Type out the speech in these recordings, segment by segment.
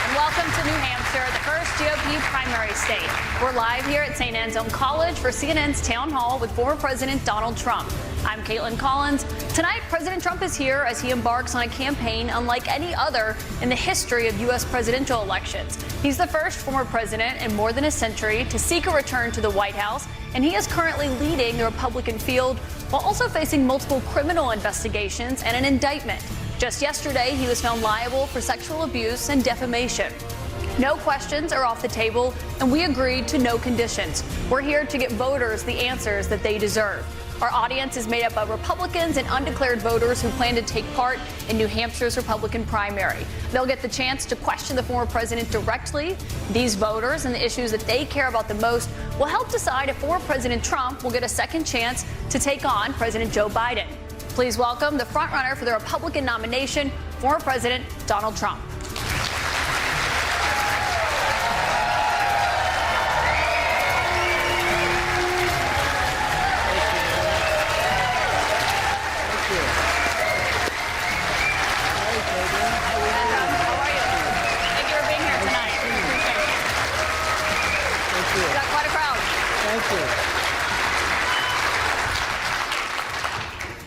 And welcome to New Hampshire, the first GOP primary state. We're live here at St. Anselm College for CNN's Town Hall with former President Donald Trump. I'm Caitlin Collins. Tonight, President Trump is here as he embarks on a campaign unlike any other in the history of U.S. presidential elections. He's the first former president in more than a century to seek a return to the White House, and he is currently leading the Republican field while also facing multiple criminal investigations and an indictment. Just yesterday, he was found liable for sexual abuse and defamation. No questions are off the table, and we agreed to no conditions. We're here to get voters the answers that they deserve. Our audience is made up of Republicans and undeclared voters who plan to take part in New Hampshire's Republican primary. They'll get the chance to question the former president directly. These voters and the issues that they care about the most will help decide if former President Trump will get a second chance to take on President Joe Biden. Please welcome the frontrunner for the Republican nomination, former President Donald Trump.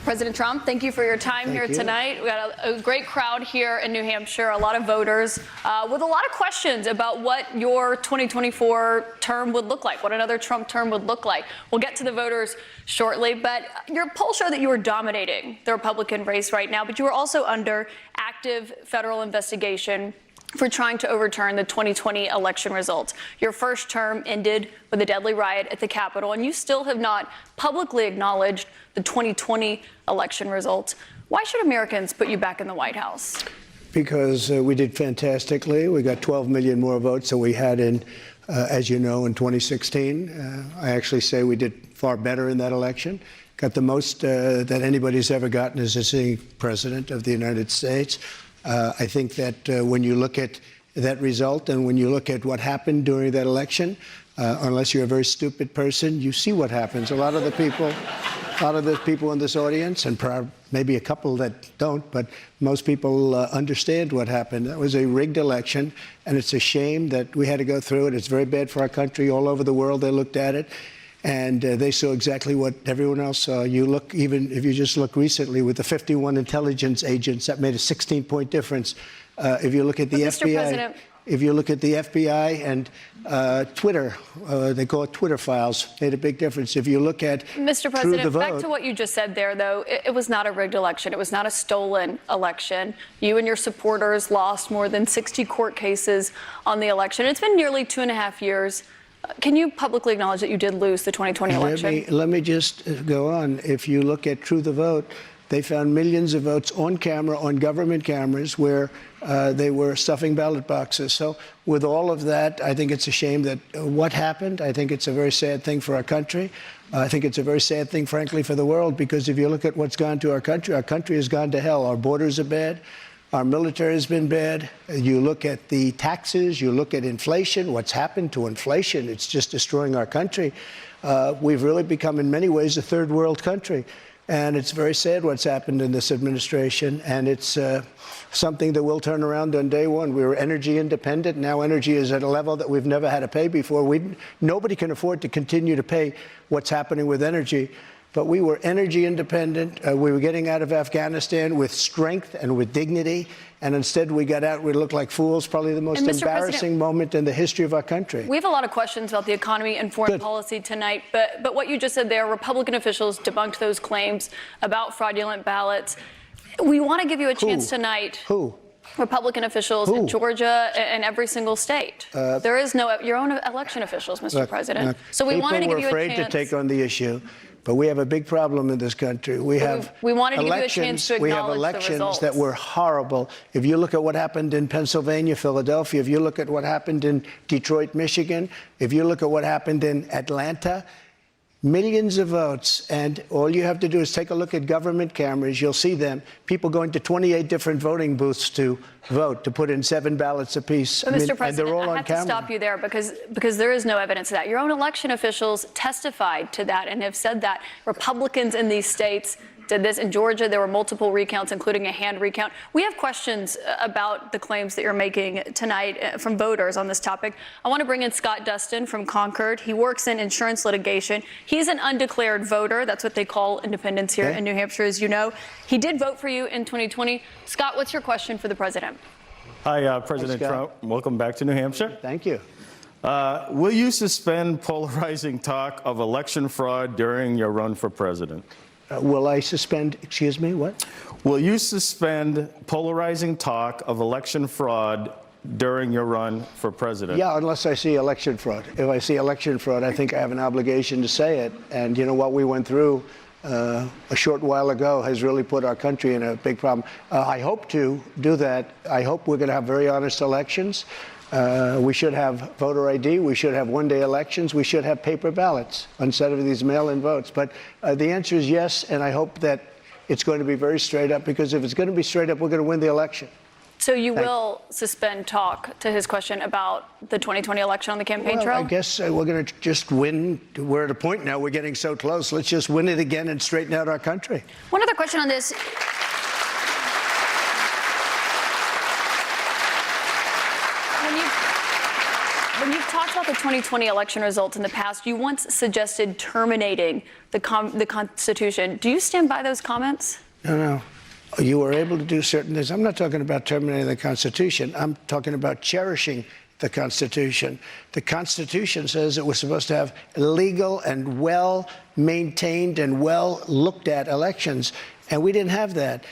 President Trump, thank you for your time here tonight. We got a great crowd here in New Hampshire, a lot of voters with a lot of questions about what your 2024 term would look like, what another Trump term would look like. We'll get to the voters shortly, but your poll showed that you were dominating the Republican race right now, but you were also under active federal investigation for trying to overturn the 2020 election results. Your first term ended with a deadly riot at the Capitol, and you still have not publicly acknowledged the 2020 election results. Why should Americans put you back in the White House? Because we did fantastically. We got 12 million more votes than we had in, as you know, in 2016. I actually say we did far better in that election. Got the most that anybody's ever gotten as a sitting president of the United States. I think that when you look at that result and when you look at what happened during that election, unless you're a very stupid person, you see what happens. A lot of the people in this audience, and maybe a couple that don't, but most people understand what happened. That was a rigged election, and it's a shame that we had to go through it. It's very bad for our country. All over the world, they looked at it. And they saw exactly what everyone else saw. You look, even if you just look recently with the 51 intelligence agents, that made a 16-point difference. If you look at the FBI, if you look at the FBI and Twitter, they call it Twitter files, made a big difference. If you look at Mr. President, back to what you just said there, though, it was not a rigged election. It was not a stolen election. You and your supporters lost more than 60 court cases on the election. It's been nearly 2.5 years. Can you publicly acknowledge that you did lose the 2020 election? Let me just go on. If you look at True the Vote, they found millions of votes on camera, on government cameras, where they were stuffing ballot boxes. So with all of that, I think it's a shame that what happened. I think it's a very sad thing for our country. I think it's a very sad thing, frankly, for the world, because if you look at what's gone to our country has gone to hell. Our borders are bad. Our military has been bad. You look at the taxes, you look at inflation, what's happened to inflation, it's just destroying our country. We've really become, in many ways, a third world country. And it's very sad what's happened in this administration. And it's something that will turn around on day one. We were energy independent. Now energy is at a level that we've never had to pay before. Nobody can afford to continue to pay what's happening with energy. But we were energy independent. We were getting out of Afghanistan with strength and with dignity. And instead, we got out, we looked like fools, probably the most embarrassing moment in the history of our country. We have a lot of questions about the economy and foreign policy tonight. But what you just said there, Republican officials debunked those claims about fraudulent ballots. We want to give you a chance tonight. Who? Republican officials in Georgia and every single state. There is no, your own election officials, Mr. President. So we wanted to give you a chance. People were afraid to take on the issue. But we have a big problem in this country. We wanted to give you a chance to acknowledge we have elections the results that were horrible. If you look at what happened in Pennsylvania, Philadelphia, if you look at what happened in Detroit, Michigan, if you look at what happened in Atlanta, millions of votes, and all you have to do is take a look at government cameras. You'll see them. People going to 28 different voting booths to vote, to put in 7 ballots apiece. But Mr. President, I have to stop you there because there is no evidence of that. Your own election officials testified to that and have said that Republicans in these states did this. In Georgia, there were multiple recounts, including a hand recount. We have questions about the claims that you're making tonight from voters on this topic. I want to bring in Scott Dustin from Concord. He works in insurance litigation. He's an undeclared voter. That's what they call independents here in New Hampshire, as you know. He did vote for you in 2020. Scott, what's your question for the president? Hi, President Trump. Welcome back to New Hampshire. Thank you. Will you suspend polarizing talk of election fraud during your run for president? Will I suspend, excuse me, what? Will you suspend polarizing talk of election fraud during your run for president? Yeah, unless I see election fraud. If I see election fraud, I think I have an obligation to say it. And you know what we went through a short while ago has really put our country in a big problem. I hope to do that. I hope we're going to have very honest elections. We should have voter ID. We should have one-day elections. We should have paper ballots instead of these mail-in votes. But the answer is yes, and I hope that it's going to be very straight up, because if it's going to be straight up, we're going to win the election. So you will suspend talk, to his question, about the 2020 election on the campaign trail? I guess we're going to just win. We're at a point now, we're getting so close. Let's just win it again and straighten out our country. One other question on this. When you've talked about the 2020 election results in the past, you once suggested terminating the Constitution. Do you stand by those comments? No. You were able to do certain things. I'm not talking about terminating the Constitution. I'm talking about cherishing the Constitution. The Constitution says that we're supposed to have legal and well-maintained and well-looked-at elections, and we didn't have that.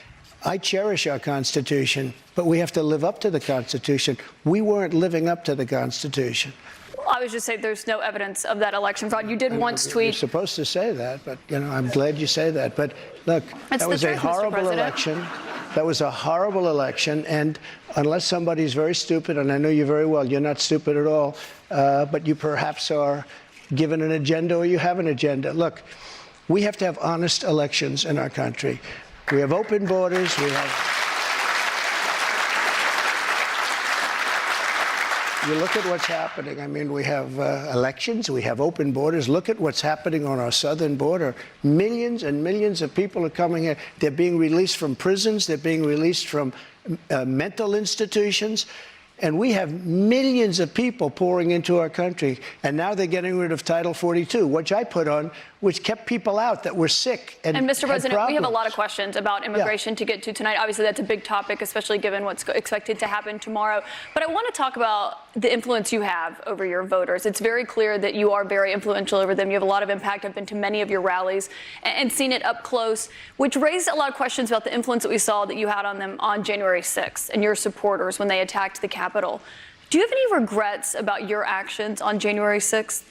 I cherish our Constitution, but we have to live up to the Constitution. We weren't living up to the Constitution. I was just saying there's no evidence of that election fraud. You did once tweet. You're supposed to say that, but, you know, I'm glad you say that. But, look, that was a horrible election. That was a horrible election. And unless somebody's very stupid, and I know you very well, you're not stupid at all, but you perhaps are given an agenda or you have an agenda. Look, we have to have honest elections in our country. We have open borders. We have. You look at what's happening. I mean, we have elections, we have open borders. Look at what's happening on our southern border. Millions and millions of people are coming here. They're being released from prisons. They're being released from mental institutions. And we have millions of people pouring into our country. And now they're getting rid of Title 42, which I put on, which kept people out that were sick and Mr. President, problems. we have a lot of questions about immigration to get to tonight. Obviously, that's a big topic, especially given what's expected to happen tomorrow. But I want to talk about the influence you have over your voters. It's very clear that you are very influential over them. You have a lot of impact. I've been to many of your rallies and seen it up close, which raised a lot of questions about the influence that we saw that you had on them on January 6th and your supporters when they attacked the Capitol. Do you have any regrets about your actions on January 6th?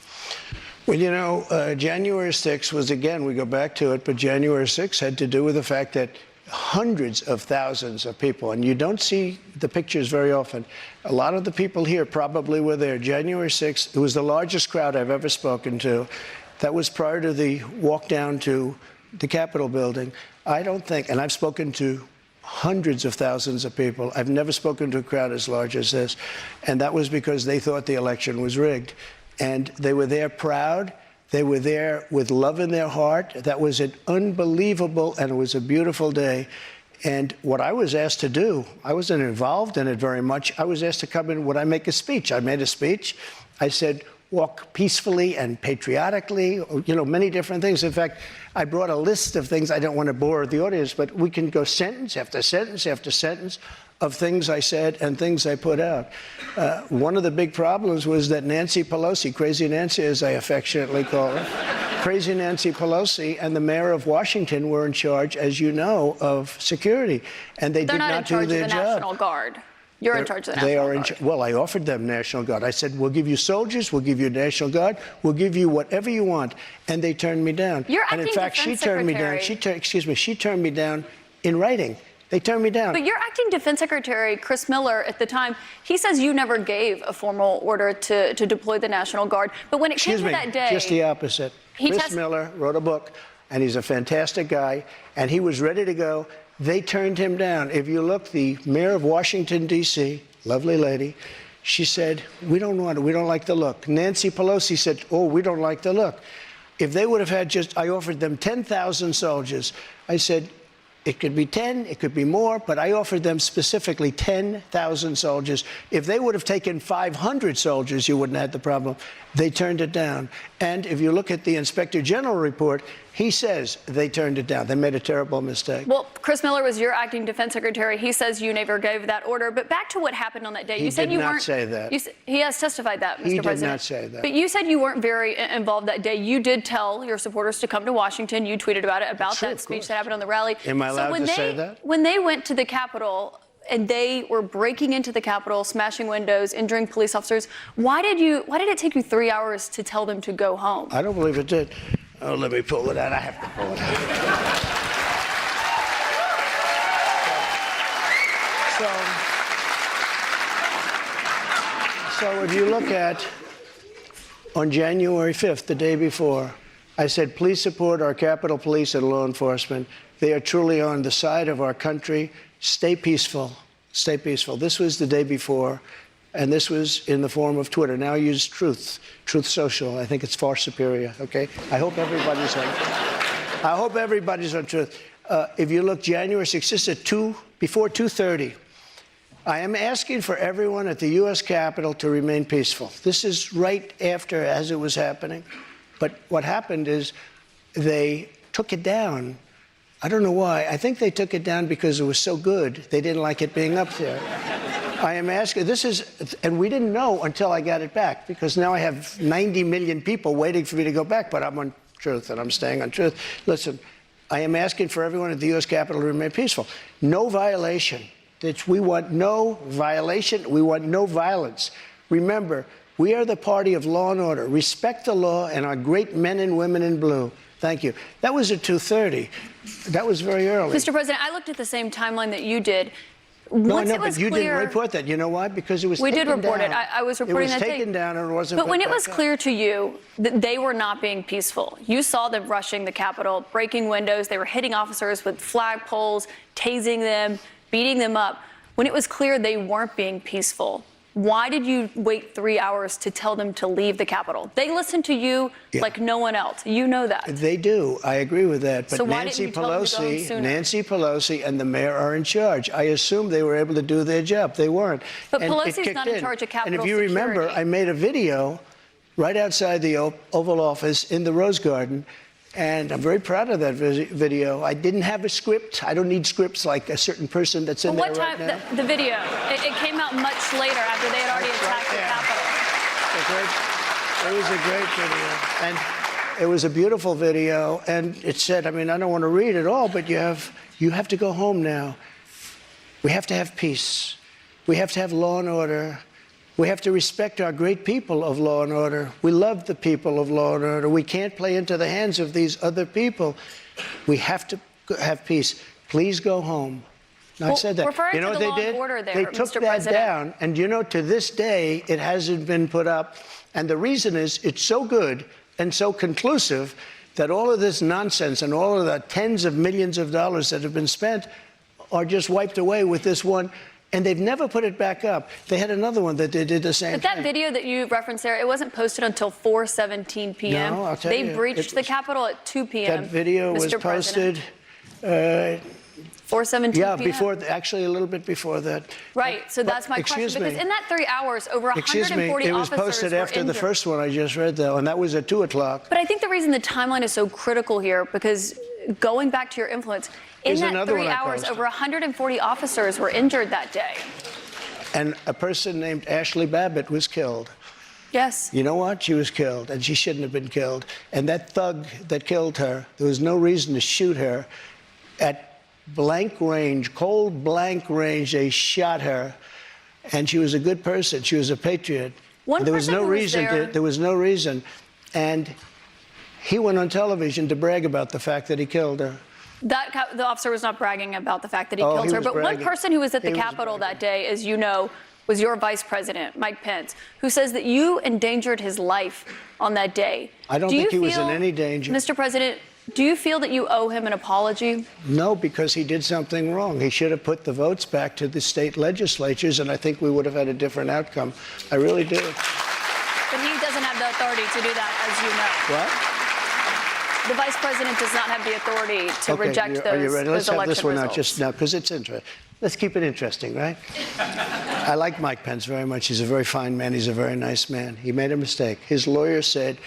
Well, you know, January 6th was, again, we go back to it, but January 6th had to do with the fact that hundreds of thousands of people, and you don't see the pictures very often. A lot of the people here probably were there. January 6th, it was the largest crowd I've ever spoken to. That was prior to the walk down to the Capitol building. I don't think, and I've spoken to hundreds of thousands of people. I've never spoken to a crowd as large as this. And that was because they thought the election was rigged. And they were there proud. They were there with love in their heart. That was an unbelievable, and it was a beautiful day. And what I was asked to do, I wasn't involved in it very much. I was asked to come in. Would I make a speech? I made a speech. I said, walk peacefully and patriotically, you know, many different things. In fact, I brought a list of things. I don't want to bore the audience, but we can go sentence after sentence after sentence of things I said and things I put out. One of the big problems was that Nancy Pelosi, Crazy Nancy as I affectionately call her, Crazy Nancy Pelosi and the mayor of Washington were in charge, as you know, of security. And they did not do their job. They're not in charge of the National Guard. You're in charge of the National Guard. Well, I offered them National Guard. I said, we'll give you soldiers, we'll give you National Guard, we'll give you whatever you want. And they turned me down. And in fact, she turned me down. She turned me down in writing. They turned me down. But your acting Defense Secretary, Chris Miller, at the time, he says you never gave a formal order to deploy the National Guard. But when it came to that day... Just the opposite. Chris Miller wrote a book, and he's a fantastic guy, and he was ready to go. They turned him down. If you look, the mayor of Washington, D.C., lovely lady, she said, we don't want it. We don't like the look. Nancy Pelosi said, oh, we don't like the look. If they would have had I offered them 10,000 soldiers. I said, it could be 10, it could be more, but I offered them specifically 10,000 soldiers. If they would have taken 500 soldiers, you wouldn't have had the problem. They turned it down. And if you look at the Inspector General report, he says they turned it down. They made a terrible mistake. Well, Chris Miller was your acting defense secretary. He says you never gave that order. But back to what happened on that day. He You said did you not weren't. say that. He has testified that, Mr. President. He did not say that. But you said you weren't very involved that day. You did tell your supporters to come to Washington. You tweeted about it, about True, that speech that happened on the rally. Am I allowed to say that? When they went to the Capitol and they were breaking into the Capitol, smashing windows, injuring police officers, why did it take you 3 hours to tell them to go home? I don't believe it did. Oh, let me pull it out. I have to pull it out. So if you look at, on January 5th, the day before, I said, please support our Capitol Police and law enforcement. They are truly on the side of our country. Stay peaceful. Stay peaceful. This was the day before, and this was in the form of Twitter. Now I use Truth Social. I think it's far superior, okay? I hope everybody's on Truth. If you look January 6th, this is before 2:30. I am asking for everyone at the U.S. Capitol to remain peaceful. This is right after, as it was happening. But what happened is they took it down. I don't know why. I think they took it down because it was so good. They didn't like it being up there. I am asking, and we didn't know until I got it back, because now I have 90 million people waiting for me to go back, but I'm on Truth and I'm staying on Truth. Listen, I am asking for everyone at the U.S. Capitol to remain peaceful. No violation. We want no violation. We want no violence. Remember, we are the party of law and order. Respect the law and our great men and women in blue. Thank you. That was at 2:30. That was very early. Mr. President, I looked at the same timeline that you did. No, but you didn't report that. You know why? Because it was taken down. We did report it. I was reporting that day. It was taken down and it wasn't But when it put was back clear to you that they were not being peaceful, you saw them rushing the Capitol, breaking windows, they were hitting officers with flagpoles, tasing them, beating them up. When it was clear they weren't being peaceful, why did you wait 3 hours to tell them to leave the Capitol? They listen to you like no one else. You know that. They do. I agree with that. But So why didn't you tell them to go home sooner? Nancy Pelosi and the mayor are in charge. I assume they were able to do their job. They weren't. But And Pelosi's not in charge of Capitol security. And if you remember, security. I made a video right outside the Oval Office in the Rose Garden. And I'm very proud of that video. I didn't have a script. I don't need scripts like a certain person that's in there right now. What time, the video, it came out much later after they had already attacked the Capitol. It was a great video. And it was a beautiful video. And it said, I mean, I don't want to read it all, but you have to go home now. We have to have peace. We have to have law and order. We have to respect our great people of law and order. We love the people of law and order. We can't play into the hands of these other people. We have to have peace. Please go home. Now, I said that. Referring you know to what the they law did? and order there, They took Mr. that President. down, and you know, to this day, it hasn't been put up. And the reason is it's so good and so conclusive that all of this nonsense and all of the tens of millions of dollars that have been spent are just wiped away with this one. And they've never put it back up. They had another one that they did the same But thing. that video that you referenced there, it wasn't posted until 4:17 p.m. No, I'll tell you. They breached the Capitol at 2 p.m. That video was Mr. posted, President. 4:17 yeah, p.m. actually a little bit before that. Right, so that's my question. Excuse me. Because in that 3 hours, over 140 Excuse me, it was officers posted were after the injured. first one I just read, though, and that was at 2 o'clock. But I think the reason the timeline is so critical here, because going back to your influence, in Here's that another 3 one I hours, posted. over 140 officers were injured that day. And a person named Ashley Babbitt was killed. Yes. You know what? She was killed, and she shouldn't have been killed. And that thug that killed her, there was no reason to shoot her. At blank range, cold blank range, they shot her. And she was a good person. She was a patriot. One there was person no who was reason there- there was no reason. And he went on television to brag about the fact that he killed her. The officer was not bragging about the fact that he Oh, killed he her. was But bragging. one person who was at the He was Capitol bragging. that day, as you know, was your vice president, Mike Pence, who says that you endangered his life on that day. I don't Do think you he was in feel, any danger. Mr. President, do you feel that you owe him an apology? No, because he did something wrong. He should have put the votes back to the state legislatures, and I think we would have had a different outcome. I really do. But he doesn't have the authority to do that, as you know. What? The vice president does not have the authority to Okay, reject are you ready? Let's those have this election one out results. just now, because it's interesting. Let's keep it interesting, right? I like Mike Pence very much. He's a very fine man. He's a very nice man. He made a mistake. His lawyer said,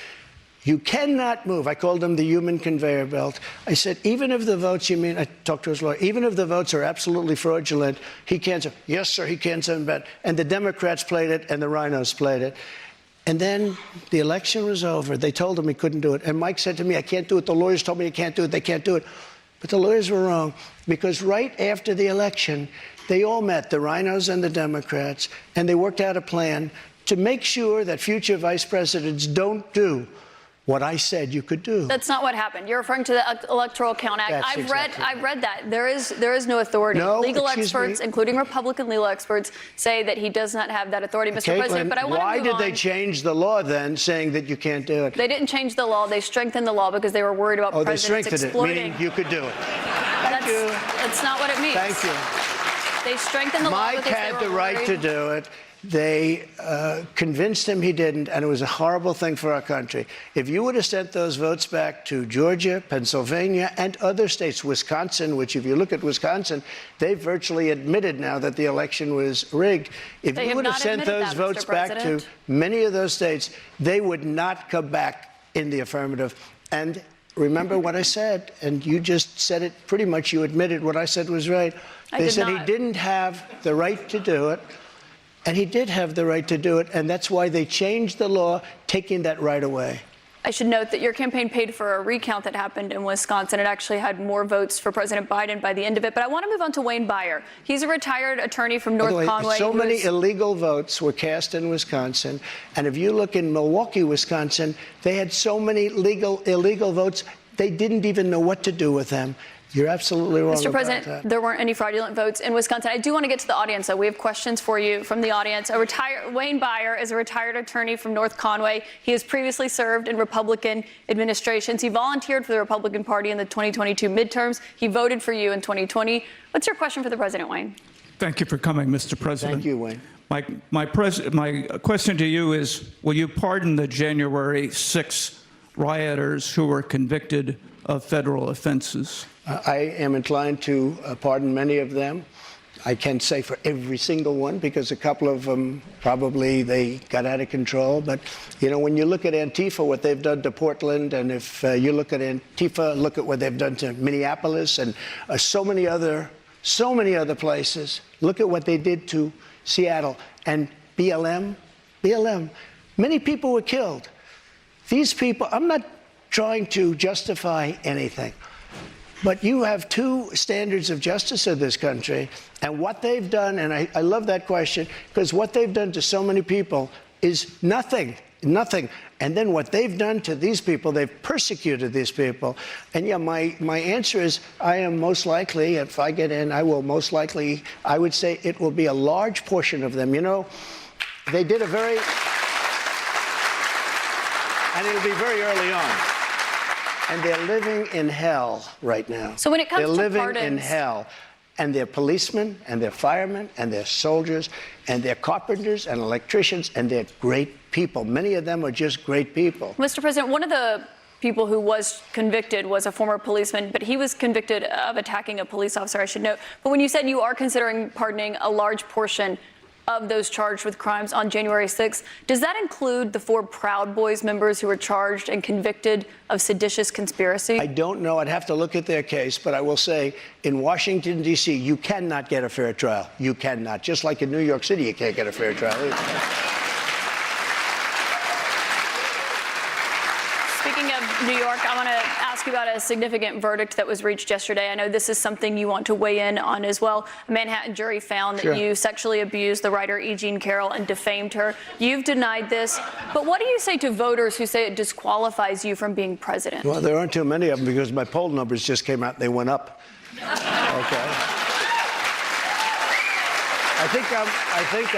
you cannot move. I called him the human conveyor belt. I said, even if the votes, I talked to his lawyer, even if the votes are absolutely fraudulent, he can't say, yes, sir, he can't say that. And the Democrats played it, and the rhinos played it. And then the election was over. They told him he couldn't do it. And Mike said to me, I can't do it. The lawyers told me I can't do it. They can't do it. But the lawyers were wrong, because right after the election, they all met, the rhinos and the Democrats, and they worked out a plan to make sure that future vice presidents don't do what I said you could do. That's not what happened. You're referring to the Electoral Count Act. I've read that. There is no authority. No, legal experts, including Republican legal experts, say that he does not have that authority, Mr. President. But I want to move on. Why did they change the law then, saying that you can't do it? They didn't change the law. They strengthened the law because they were worried about presidents exploiting. Meaning you could do it. Thank you. That's not what it means. Thank you. They strengthened the law Mike because had they were the right to worried. do it. They convinced him he didn't, and it was a horrible thing for our country. If you would have sent those votes back to Georgia, Pennsylvania, and other states, Wisconsin, which if you look at Wisconsin, they've virtually admitted now that the election was rigged. If you would have sent those votes back to many of those states, they would not come back in the affirmative. And remember what I said, and you just said it pretty much. You admitted what I said was right. They said he didn't have the right to do it. And he did have the right to do it, and that's why they changed the law, taking that right away. I should note that your campaign paid for a recount that happened in Wisconsin. It actually had more votes for President Biden by the end of it. But I want to move on to Wayne Byer. He's a retired attorney from North Conway. So many illegal votes were cast in Wisconsin. And if you look in Milwaukee, Wisconsin, they had so many illegal votes, they didn't even know what to do with them. You're absolutely wrong. Mr. President, there weren't any fraudulent votes in Wisconsin. I do want to get to the audience, though. We have questions for you from the audience. Wayne Byer is a retired attorney from North Conway. He has previously served in Republican administrations. He volunteered for the Republican Party in the 2022 midterms. He voted for you in 2020. What's your question for the president, Wayne? Thank you for coming, Mr. President. Thank you, Wayne. My question to you is, will you pardon the January 6 rioters who were convicted of federal offenses? I am inclined to pardon many of them. I can't say for every single one, because a couple of them probably they got out of control. But, you know, when you look at Antifa, what they've done to Portland, and if you look at Antifa, look at what they've done to Minneapolis and so many other places. Look at what they did to Seattle and BLM. Many people were killed. These people, I'm not trying to justify anything. But you have two standards of justice in this country, and what they've done, and I love that question, because what they've done to so many people is nothing. And then what they've done to these people, they've persecuted these people. And yeah, my answer is, I am most likely, if I get in, I will most likely, I would say it will be a large portion of them. You know, they did a very, and it'll be very early on. And they're living in hell right now. So when it comes to pardons, they're pardons, living in hell. And they're policemen, and they're firemen, and they're soldiers, and they're carpenters and electricians, and they're great people. Many of them are just great people. Mr. President, one of the people who was convicted was a former policeman, but he was convicted of attacking a police officer, I should note. But when you said you are considering pardoning a large portion of those charged with crimes on January 6th, does that include the 4 Proud Boys members who were charged and convicted of seditious conspiracy? I don't know. I'd have to look at their case, but I will say in Washington, D.C., you cannot get a fair trial. You cannot. Just like in New York City, you can't get a fair trial either. Speaking of New York, I want to ask you about a significant verdict that was reached yesterday. I know this is something you want to weigh in on as well. A Manhattan jury found that you sexually abused the writer E. Jean Carroll and defamed her. You've denied this. But what do you say to voters who say it disqualifies you from being president? Well, there aren't too many of them, because my poll numbers just came out and they went up. Okay. I think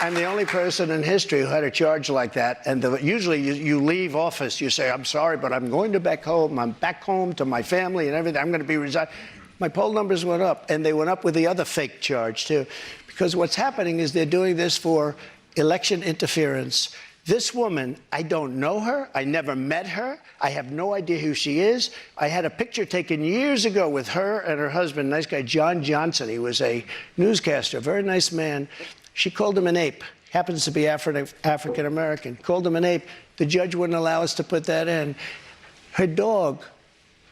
I'm the only person in history who had a charge like that. And usually you leave office, you say, I'm sorry, but I'm going to back home. I'm back home to my family and everything. I'm going to be resigned. My poll numbers went up, and they went up with the other fake charge, too. Because what's happening is they're doing this for election interference. This woman, I don't know her. I never met her. I have no idea who she is. I had a picture taken years ago with her and her husband, nice guy, John Johnson. He was a newscaster, very nice man. She called him an ape. Happens to be African American. Called him an ape. The judge wouldn't allow us to put that in. Her dog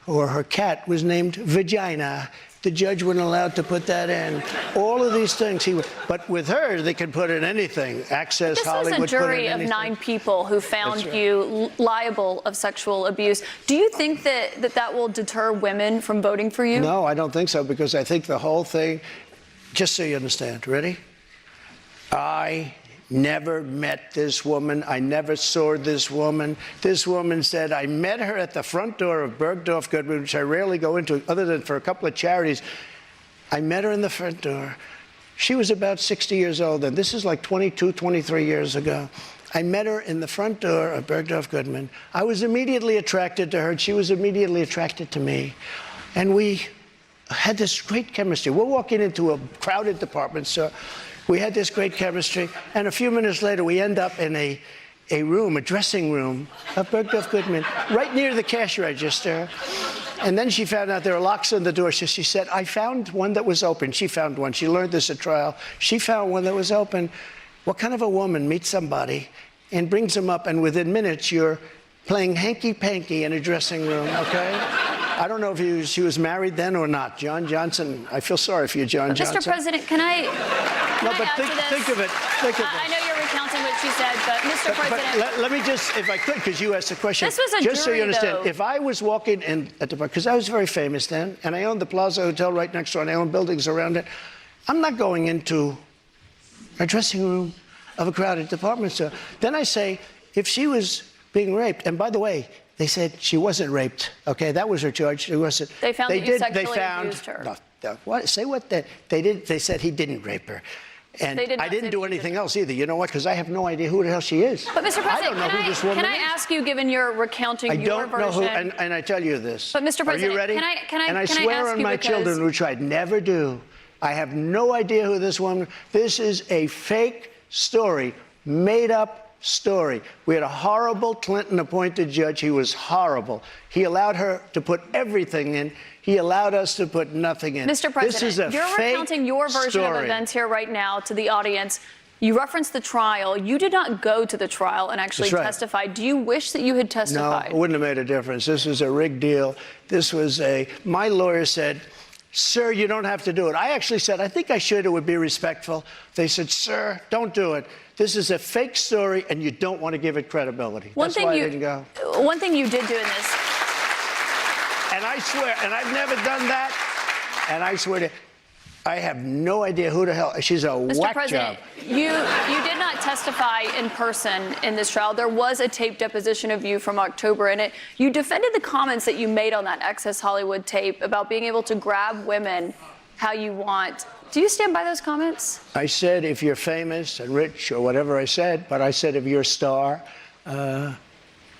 or her cat was named Vagina. The judge wouldn't allow to put that in. All of these things, but with her, they could put in anything. Access, this Hollywood. This was a jury of 9 people who found you liable of sexual abuse. Do you think that will deter women from voting for you? No, I don't think so, because I think the whole thing, just so you understand, ready? I never met this woman. I never saw this woman. This woman said, I met her at the front door of Bergdorf Goodman, which I rarely go into other than for a couple of charities. I met her in the front door. She was about 60 years old, and this is like 22, 23 years ago. I met her in the front door of Bergdorf Goodman. I was immediately attracted to her, and she was immediately attracted to me. And we had this great chemistry. We're walking into a crowded department store. We had this great chemistry, and a few minutes later, we end up in a room, a dressing room of Bergdorf Goodman, right near the cash register. And then she found out there were locks on the door, so she said, I found one that was open. She found one. She learned this at trial. She found one that was open. What kind of a woman meets somebody and brings them up, and within minutes, you're playing hanky-panky in a dressing room, okay? I don't know if she was married then or not. John Johnson, I feel sorry for you, John Johnson. Mr. President, can I think of it. I know you're recounting what she said, but Mr. President. Let me just, if I could, because you asked the question. This was a just so you jury, understand, though. if I was walking in at the bar, because I was very famous then, and I owned the Plaza Hotel right next door, and I owned buildings around it, I'm not going into a dressing room of a crowded department store. Then I say, if she was being raped, and by the way, they said she wasn't raped. Okay, that was her charge. She wasn't. They found that you sexually abused her. What? Say what? They did. They said he didn't rape her. And I didn't do anything else either. You know what? Because I have no idea who the hell she is. But Mr. President, I don't know who this woman is. Can I ask you, given your recounting your version? I don't know who, and I tell you this. But Mr. President, are you ready? can I swear ask on you my children, which I'd never do. I have no idea who this woman. This is a fake story, made up story. We had a horrible Clinton-appointed judge. He was horrible. He allowed her to put everything in. He allowed us to put nothing in. Mr. President, this is a you're fake recounting your version story. of events here right now to the audience. You referenced the trial. You did not go to the trial and actually testify. Do you wish that you had testified? No, it wouldn't have made a difference. This was a rigged deal. This was my lawyer said, sir, you don't have to do it. I actually said, I think I should. It would be respectful. They said, sir, don't do it. This is a fake story, and you don't want to give it credibility. That's why I didn't go. One thing you did do in this. And I swear, and I've never done that, and I swear to, I have no idea who the hell, she's a whack Mr. President, job. you did not testify in person in this trial. There was a taped deposition of you from October in it. You defended the comments that you made on that Access Hollywood tape about being able to grab women how you want. Do you stand by those comments? I said if you're famous and rich or whatever I said, but I said if you're a star,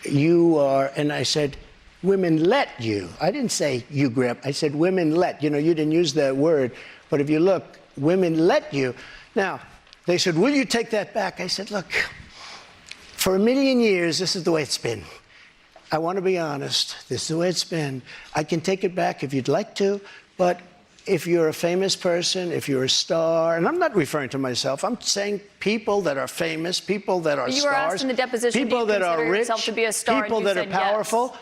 you are, and I said, women let you. I didn't say you grab, I said women let. You know, you didn't use that word, but if you look, women let you. Now, they said, will you take that back? I said, look, for 1,000,000 years, this is the way it's been. I want to be honest. This is the way it's been. I can take it back if you'd like to, but if you're a famous person, if you're a star, and I'm not referring to myself, I'm saying people that are famous, people that are stars, you were asked in the deposition, people that are rich, to be a star, people that are powerful,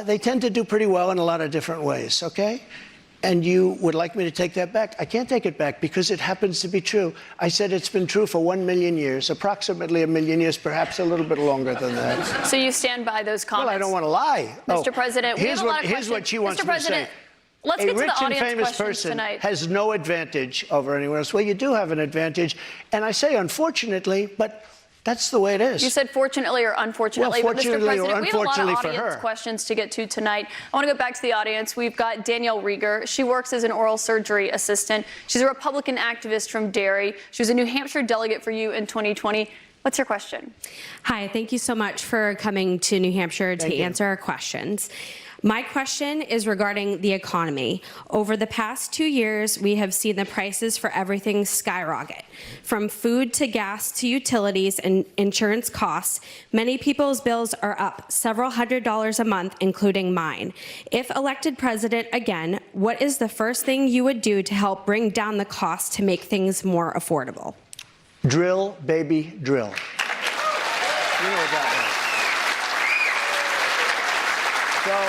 they tend to do pretty well in a lot of different ways, okay? And you would like me to take that back? I can't take it back because it happens to be true. I said it's been true for 1,000,000 years, approximately 1,000,000 years, perhaps a little bit longer than that. So you stand by those comments? Well, I don't want to lie. Mr. President, we have a lot of here's what she wants Mr. me to President, say. let's A get to rich the and audience famous questions person tonight. has no advantage over anyone else. Well, you do have an advantage. And I say unfortunately, but that's the way it is. You said fortunately or unfortunately. Well, fortunately but Mr. or President, we have a lot unfortunately of for audience her. questions to get to tonight. I want to go back to the audience. We've got Danielle Rieger. She works as an oral surgery assistant. She's a Republican activist from Derry. She was a New Hampshire delegate for you in 2020. What's your question? Hi, thank you so much for coming to New Hampshire to answer our questions. My question is regarding the economy. Over the past 2 years, we have seen the prices for everything skyrocket. From food to gas to utilities and insurance costs, many people's bills are up several $100s a month, including mine. If elected president again, what is the first thing you would do to help bring down the cost to make things more affordable? Drill, baby, drill. You know what that means. So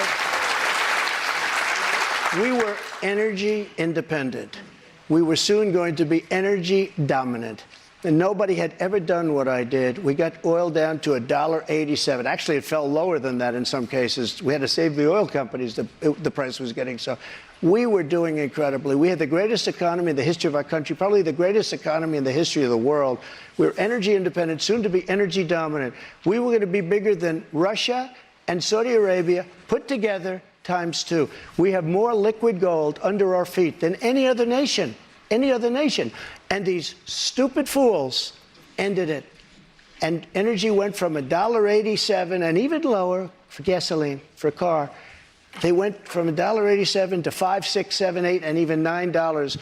we were energy independent. We were soon going to be energy dominant. And nobody had ever done what I did. We got oil down to $1.87. Actually, it fell lower than that in some cases. We had to save the oil companies, the price was getting so. We were doing incredibly. We had the greatest economy in the history of our country, probably the greatest economy in the history of the world. We were energy independent, soon to be energy dominant. We were going to be bigger than Russia and Saudi Arabia put together ×2. We have more liquid gold under our feet than any other nation. Any other nation. And these stupid fools ended it. And energy went from $1.87 and even lower for gasoline, for a car. They went from $1.87 to $5, $6, $7, $8, and even $9.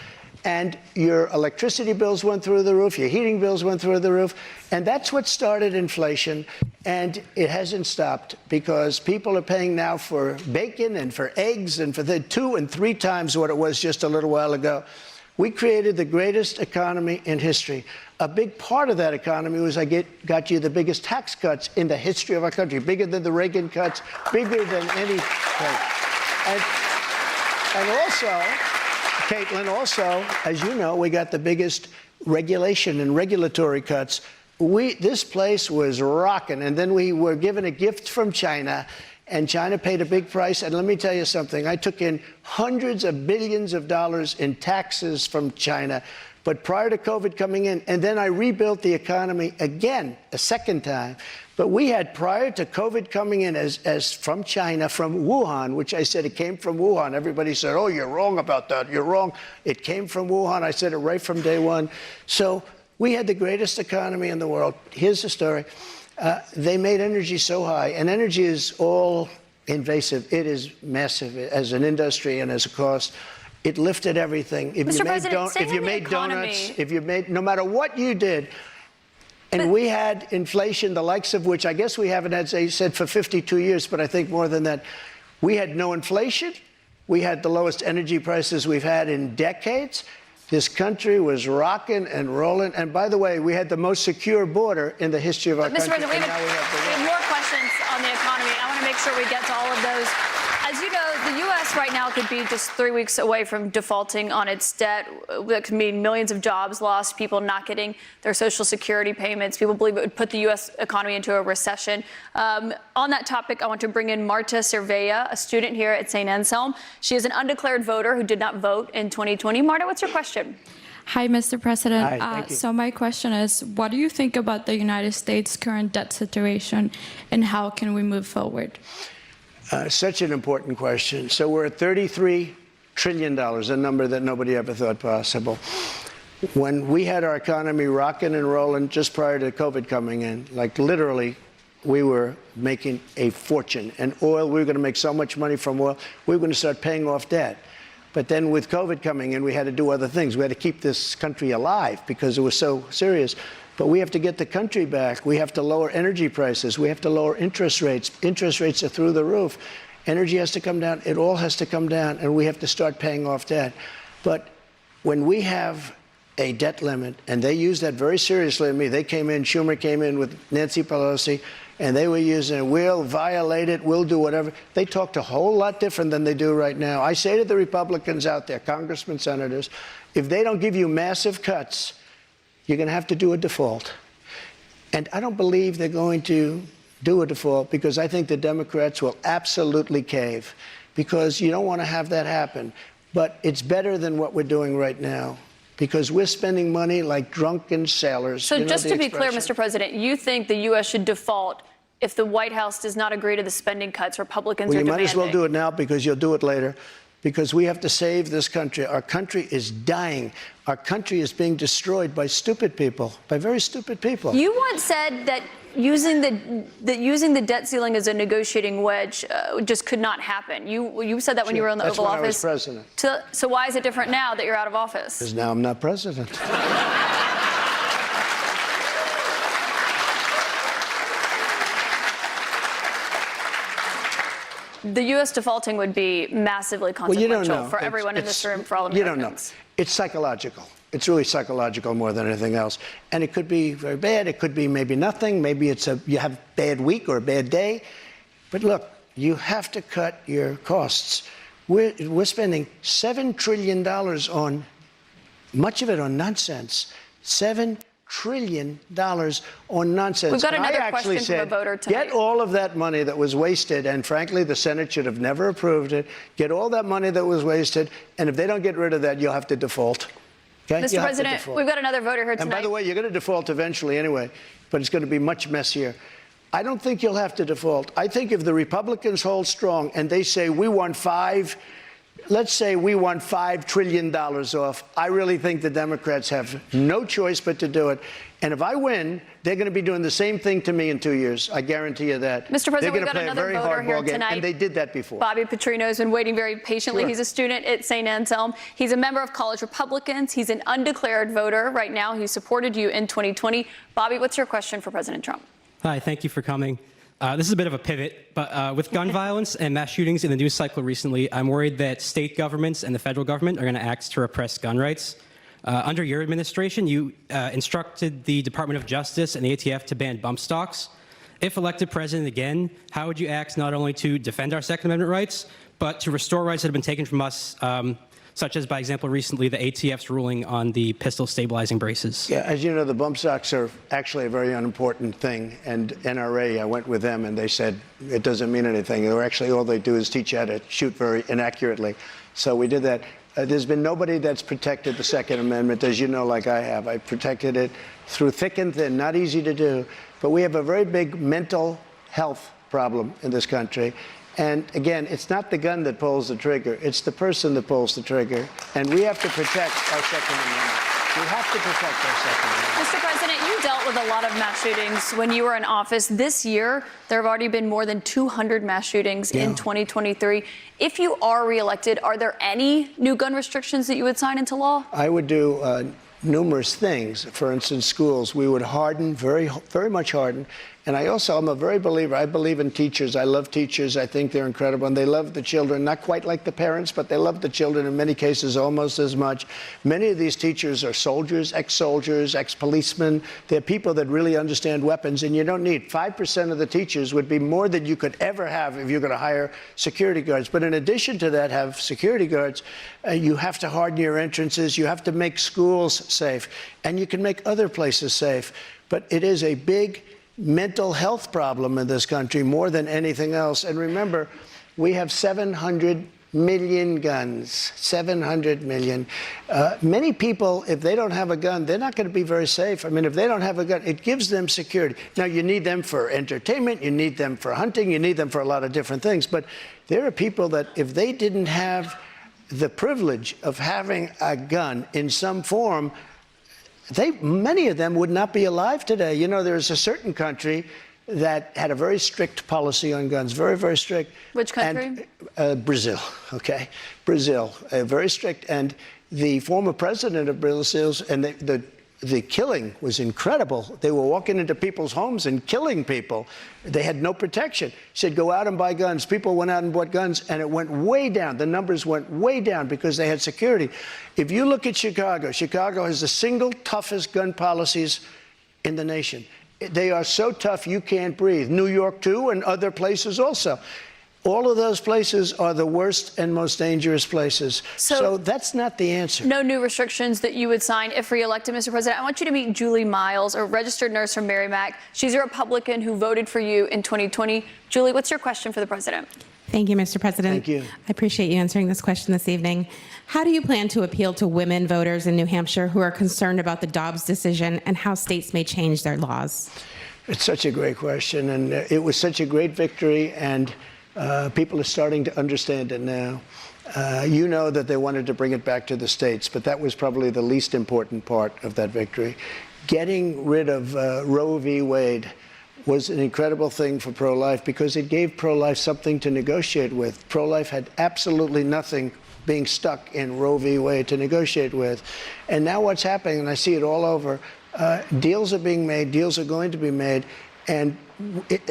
And your electricity bills went through the roof, your heating bills went through the roof. And that's what started inflation. And it hasn't stopped because people are paying now for bacon and for eggs and for the 2 and 3 times what it was just a little while ago. We created the greatest economy in history. A big part of that economy was got you the biggest tax cuts in the history of our country, bigger than the Reagan cuts, bigger than any cut. And also, Caitlin, also, as you know, we got the biggest regulation and regulatory cuts. This place was rocking, and then we were given a gift from China. And China paid a big price. And let me tell you something. I took in hundreds of billions of dollars in taxes from China. But prior to COVID coming in, and then I rebuilt the economy again, a second time. But we had, prior to COVID coming in as from China, from Wuhan, which I said it came from Wuhan. Everybody said, oh, you're wrong about that. You're wrong. It came from Wuhan. I said it right from day one. So we had the greatest economy in the world. Here's the story. They made energy so high, and energy is all invasive. It is massive as an industry and as a cost. It lifted everything. If Mr. President, if you made donuts, if you made, no matter what you did, and we had inflation, the likes of which I guess we haven't had, as I said, for 52 years, but I think more than that. We had no inflation. We had the lowest energy prices we've had in decades. This country was rocking and rolling. And by the way, we had the most secure border in the history of our country. Mr. President, we have more questions on the economy. I want to make sure we get to all of those. As you know, the U.S. right now could be just 3 weeks away from defaulting on its debt. That could mean millions of jobs lost, people not getting their Social Security payments. People believe it would put the U.S. economy into a recession. On that topic, I want to bring in Marta Cervella, a student here at St. Anselm. She is an undeclared voter who did not vote in 2020. Marta, what's your question? Hi, Mr. President. Hi, thank you. So my question is, what do you think about the United States' current debt situation, and how can we move forward? Such an important question. So we're at $33 trillion, a number that nobody ever thought possible. When we had our economy rocking and rolling just prior to COVID coming in, like literally, we were making a fortune. And oil, we were going to make so much money from oil, we were going to start paying off debt. But then with COVID coming in, we had to do other things. We had to keep this country alive because it was so serious. But we have to get the country back. We have to lower energy prices. We have to lower interest rates. Interest rates are through the roof. Energy has to come down. It all has to come down, and we have to start paying off debt. But when we have a debt limit, and they use that very seriously to me. They came in, Schumer came in with Nancy Pelosi, and they were using, we'll violate it, we'll do whatever. They talked a whole lot different than they do right now. I say to the Republicans out there, congressmen, senators, if they don't give you massive cuts, you're going to have to do a default. And I don't believe they're going to do a default because I think the Democrats will absolutely cave because you don't want to have that happen. But it's better than what we're doing right now because we're spending money like drunken sailors. So just to be clear, Mr. President, you think the U.S. should default if the White House does not agree to the spending cuts Republicans are demanding? You might as well do it now because you'll do it later. because we have to save this country. Our country is dying. Our country is being destroyed by stupid people, by very stupid people. You once said that using the debt ceiling as a negotiating wedge just could not happen. You said that when you were in the Oval Office. That's when I was president. So why is it different now that you're out of office? Because now I'm not president. The U.S. defaulting would be massively consequential for everyone in this room, for all Americans. You don't know. It's psychological. It's really psychological more than anything else. And it could be very bad. It could be maybe nothing. Maybe it's you have a bad week or a bad day. But look, you have to cut your costs. We're spending $7 trillion on, much of it on nonsense. $7 trillion on nonsense. We've got and another I actually question from a said, voter tonight. get all of that money that was wasted, and frankly, the Senate should have never approved it. Get all that money that was wasted, and if they don't get rid of that, you'll have to default. Okay? Mr. President, we've got another voter here tonight. And by the way, you're going to default eventually anyway, but it's going to be much messier. I don't think you'll have to default. I think if the Republicans hold strong and they say we want let's say we want $5 trillion off, I really think the Democrats have no choice but to do it. And if I win, they're going to be doing the same thing to me in 2 years. I guarantee you that. Mr. President, we've got another voter here tonight. And they did that before. Bobby Petrino has been waiting very patiently. Sure. He's a student at St. Anselm. He's a member of College Republicans. He's an undeclared voter right now. He supported you in 2020. Bobby, what's your question for President Trump? Hi, thank you for coming. This is a bit of a pivot, but with gun violence and mass shootings in the news cycle recently, I'm worried that state governments and the federal government are going to act to repress gun rights. Under your administration, you instructed the Department of Justice and the ATF to ban bump stocks. If elected president again, how would you act not only to defend our Second Amendment rights, but to restore rights that have been taken from us, such as, by example, recently the ATF's ruling on the pistol stabilizing braces? Yeah, as you know, the bump stocks are actually a very unimportant thing. And NRA, I went with them, and they said it doesn't mean anything. They're actually, all they do is teach you how to shoot very inaccurately. So we did that. There's been nobody that's protected the Second Amendment, as you know, like I have. I protected it through thick and thin, not easy to do. But we have a very big mental health problem in this country. And again, it's not the gun that pulls the trigger. It's the person that pulls the trigger. And we have to protect our Second Amendment. We have to protect our Second Amendment. Mr. President, you dealt with a lot of mass shootings when you were in office. This year, there have already been more than 200 mass shootings in 2023. If you are reelected, are there any new gun restrictions that you would sign into law? I would do numerous things. For instance, schools, we would harden, very much harden. And I'm a very believer. I believe in teachers. I love teachers. I think they're incredible. And they love the children, not quite like the parents, but they love the children in many cases almost as much. Many of these teachers are soldiers, ex-policemen. They're people that really understand weapons. And you don't need 5% of the teachers would be more than you could ever have if you're going to hire security guards. But in addition to that, have security guards, you have to harden your entrances. You have to make schools safe. And you can make other places safe. But it is a big mental health problem in this country more than anything else. And remember, we have 700 million guns, 700 million. Many people, if they don't have a gun, they're not going to be very safe. I mean, if they don't have a gun, it gives them security. Now, you need them for entertainment, you need them for hunting, you need them for a lot of different things. But there are people that if they didn't have the privilege of having a gun in some form, many of them would not be alive today. You know, there's a certain country that had a very strict policy on guns, very, very strict. Which country? And, Brazil, okay? Brazil, very strict. And the former president of Brazil, and the killing was incredible. They were walking into people's homes and killing people. They had no protection. He said, go out and buy guns. People went out and bought guns, and it went way down. The numbers went way down because they had security. If you look at Chicago, Chicago has the single toughest gun policies in the nation. They are so tough you can't breathe. New York, too, and other places also. All of those places are the worst and most dangerous places. So that's not the answer. No new restrictions that you would sign if reelected, Mr. President. I want you to meet Julie Miles, a registered nurse from Merrimack. She's a Republican who voted for you in 2020. Julie, what's your question for the president? Thank you, Mr. President. Thank you. I appreciate you answering this question this evening. How do you plan to appeal to women voters in New Hampshire who are concerned about the Dobbs decision and how states may change their laws? It's such a great question, and it was such a great victory, and people are starting to understand it now. You know that they wanted to bring it back to the states, but that was probably the least important part of that victory. Getting rid of Roe v. Wade was an incredible thing for pro-life because it gave pro-life something to negotiate with. Pro-life had absolutely nothing being stuck in Roe v. Wade to negotiate with. And now what's happening, and I see it all over, deals are being made, deals are going to be made. And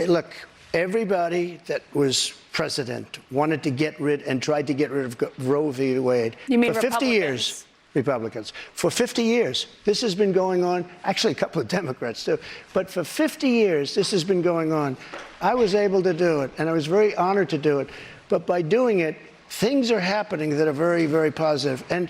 look, everybody that was president wanted to get rid and tried to get rid of Roe v. Wade. You mean for 50 years. Republicans. For 50 years, this has been going on, actually a couple of Democrats too, but for 50 years, this has been going on. I was able to do it, and I was very honored to do it. But by doing it, things are happening that are very, very positive. And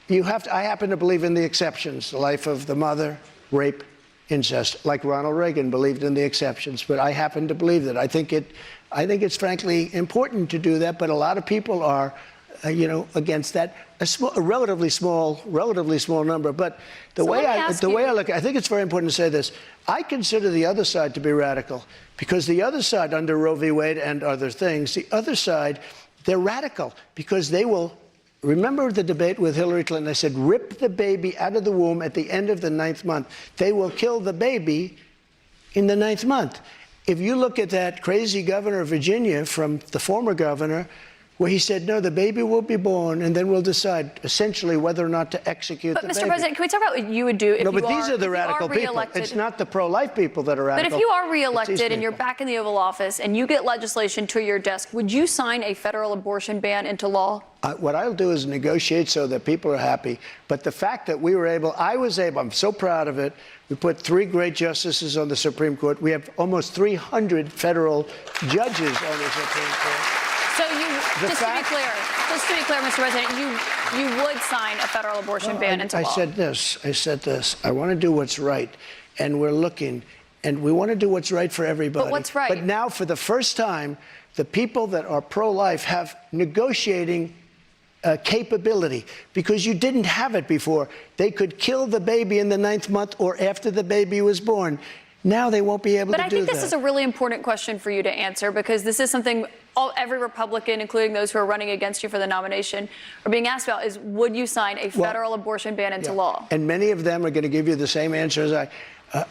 I happen to believe in the exceptions, the life of the mother, rape, incest, like Ronald Reagan believed in the exceptions. But I happen to believe that. I think it's frankly important to do that, but a lot of people are against that. A relatively small number. But the way I look, I think it's very important to say this. I consider the other side to be radical because the other side, under Roe v. Wade and other things, the other side, they're radical because they will. Remember the debate with Hillary Clinton? I said, rip the baby out of the womb at the end of the 9th month. They will kill the baby in the 9th month. If you look at that crazy governor of Virginia from the former governor, where he said, no, the baby will be born, and then we'll decide essentially whether or not to execute the baby. But, Mr. President, can we talk about what you would do if these are the radical people. It's not the pro-life people that are radical. But if you are reelected and you're back in the Oval Office and you get legislation to your desk, would you sign a federal abortion ban into law? What I'll do is negotiate so that people are happy. But the fact that I was able, I'm so proud of it. We put 3 great justices on the Supreme Court. We have almost 300 federal judges on the Supreme Court. So just to be clear, Mr. President, you would sign a federal abortion ban into law. I said this. I want to do what's right, and we're looking, and we want to do what's right for everybody. But what's right? But now, for the first time, the people that are pro-life have negotiating capability because you didn't have it before. They could kill the baby in the 9th month or after the baby was born. Now they won't be able to do that. But I think this is a really important question for you to answer because this is something every Republican, including those who are running against you for the nomination, are being asked about is would you sign a federal abortion ban into law? And many of them are going to give you the same answer as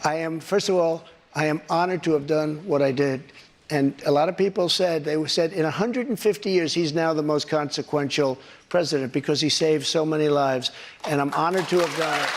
I am. First of all, I am honored to have done what I did. And a lot of people said in 150 years, he's now the most consequential president because he saved so many lives. And I'm honored to have done it.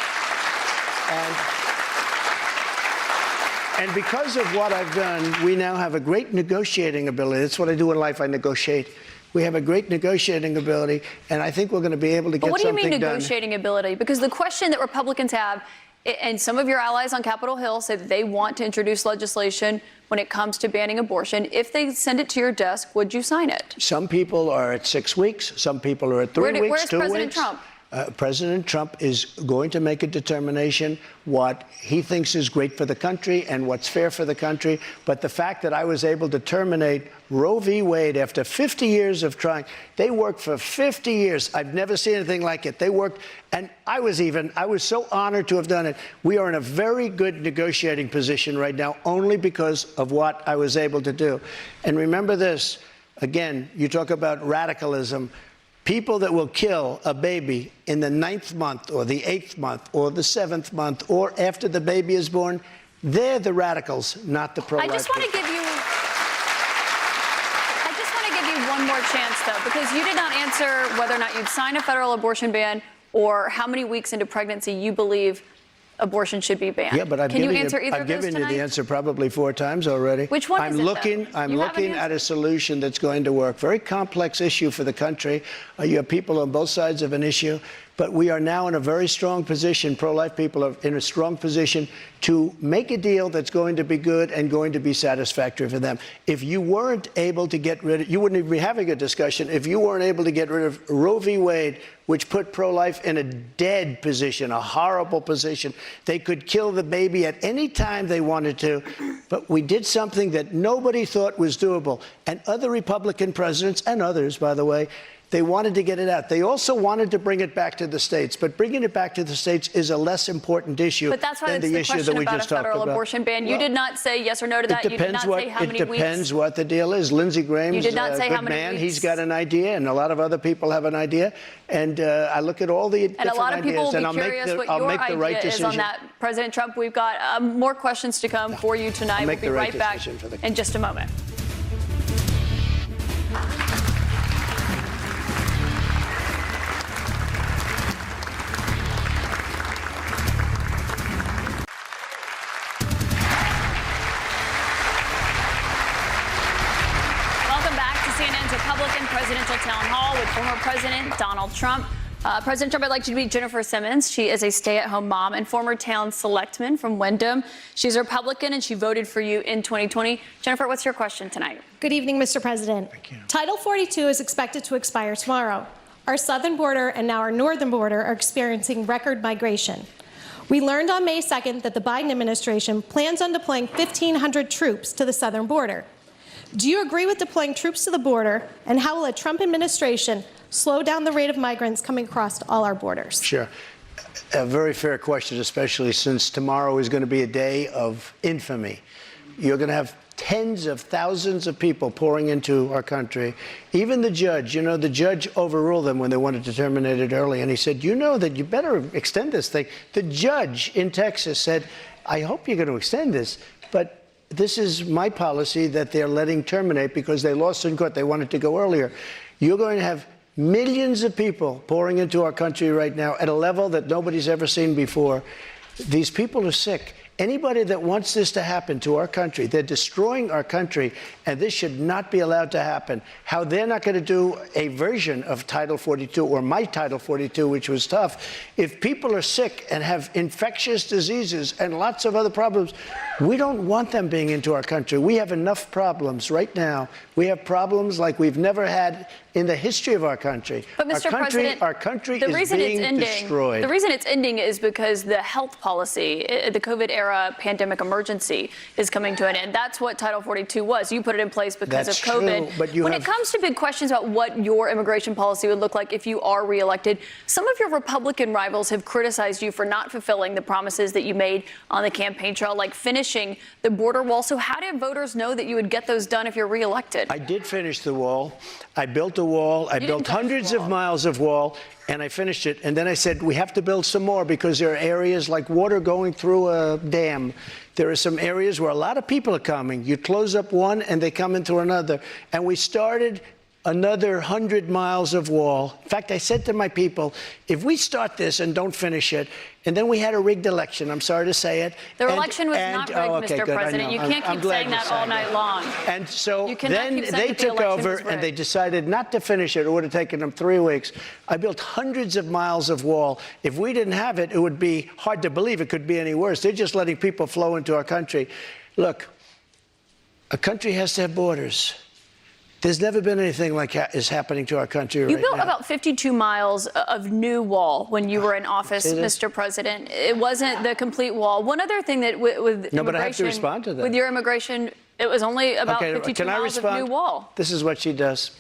And because of what I've done, we now have a great negotiating ability. That's what I do in life. I negotiate. We have a great negotiating ability, and I think we're going to be able to get something done. But what do you mean negotiating ability? Because the question that Republicans have, and some of your allies on Capitol Hill say that they want to introduce legislation when it comes to banning abortion. If they send it to your desk, would you sign it? Some people are at 6 weeks. Some people are at 3 weeks, 2 weeks. Where's President Trump? President Trump is going to make a determination what he thinks is great for the country and what's fair for the country. But the fact that I was able to terminate Roe v. Wade after 50 years of trying, they worked for 50 years. I've never seen anything like it. They worked, and I was so honored to have done it. We are in a very good negotiating position right now, only because of what I was able to do. And remember this, again, you talk about radicalism. People that will kill a baby in the 9th month or the 8th month or the 7th month or after the baby is born, they're the radicals, not the pro-life. I just want to give you one more chance, though, because you did not answer whether or not you'd sign a federal abortion ban or how many weeks into pregnancy you believe abortion should be banned. Yeah, but I've given you the answer probably 4 times already. Which one is it, I'm looking at a solution that's going to work. Very complex issue for the country. You have people on both sides of an issue. But we are now in a very strong position. Pro-life people are in a strong position to make a deal that's going to be good and going to be satisfactory for them. If you weren't able to get rid of, you wouldn't even be having a discussion. If you weren't able to get rid of Roe v. Wade, which put pro-life in a dead position, a horrible position, they could kill the baby at any time they wanted to. But we did something that nobody thought was doable. And other Republican presidents, and others, by the way, They wanted to get it out. They also wanted to bring it back to the states, but bringing it back to the states is a less important issue But that's why than it's the the issue that question we about a just talked federal about. abortion ban. You Well, did not say yes or no to that. You did not say how many It weeks. depends what the deal is. Lindsey Graham's You did not say a how good many man. weeks. He's got an idea, and a lot of other people have an idea. And I look at all the And different a lot of people ideas, and will I'll be curious what I'll your make the right idea is decision. on that. President Trump, we've got more questions to come for you tonight. We'll make be the right right back decision for the in just a moment. Welcome back to CNN's Republican Presidential Town Hall with former President Donald Trump. President Trump, I'd like you to meet Jennifer Simmons. She is a stay-at-home mom and former town selectman from Wyndham. She's a Republican, and she voted for you in 2020. Jennifer, what's your question tonight? Good evening, Mr. President. Title 42 is expected to expire tomorrow. Our southern border and now our northern border are experiencing record migration. We learned on May 2nd that the Biden administration plans on deploying 1,500 troops to the southern border. Do you agree with deploying troops to the border, and how will a Trump administration slow down the rate of migrants coming across all our borders? Sure. A very fair question, especially since tomorrow is going to be a day of infamy. You're going to have tens of thousands of people pouring into our country. Even the judge, the judge overruled them when they wanted to terminate it early. And he said, you know that you better extend this thing. The judge in Texas said, I hope you're going to extend this, but this is my policy that they're letting terminate because they lost in court. They wanted to go earlier. You're going to have millions of people pouring into our country right now at a level that nobody's ever seen before. These people are sick. Anybody that wants this to happen to our country, they're destroying our country, and this should not be allowed to happen. How they're not going to do a version of Title 42 or my Title 42, which was tough. If people are sick and have infectious diseases and lots of other problems, we don't want them being into our country. We have enough problems right now. We have problems like we've never had in the history of our country. But Mr. President, our country is being destroyed. The reason it's ending is because the health policy, the COVID-era pandemic emergency, is coming to an end. That's what Title 42 was. You put it in place because That's of COVID. true, but when it comes to big questions about what your immigration policy would look like if you are reelected, some of your Republican rivals have criticized you for not fulfilling the promises that you made on the campaign trail, like finishing the border wall. So how did voters know that you would get those done if you're reelected? I did finish the wall. I built a wall. I built hundreds of miles of wall, and I finished it. And then I said, we have to build some more because there are areas like water going through a dam. There are some areas where a lot of people are coming. You close up one, and they come into another. And we started another 100 miles of wall. In fact, I said to my people, if we start this and don't finish it, and then we had a rigged election, I'm sorry to say it. The election was not rigged, Mr. President. You can't keep saying that all night long. And so You cannot then keep saying they that the took election over was and rigged. they decided not to finish it. It would have taken them 3 weeks. I built hundreds of miles of wall. If we didn't have it, it would be hard to believe it could be any worse. They're just letting people flow into our country. Look, a country has to have borders. There's never been anything like is happening to our country right now. You built about 52 miles of new wall when you were in office, Mr. President. It wasn't the complete wall. One other thing that with No, but I have to immigration, respond to that. with your immigration, it was only about 52 can I miles of respond? new wall. This is what she does.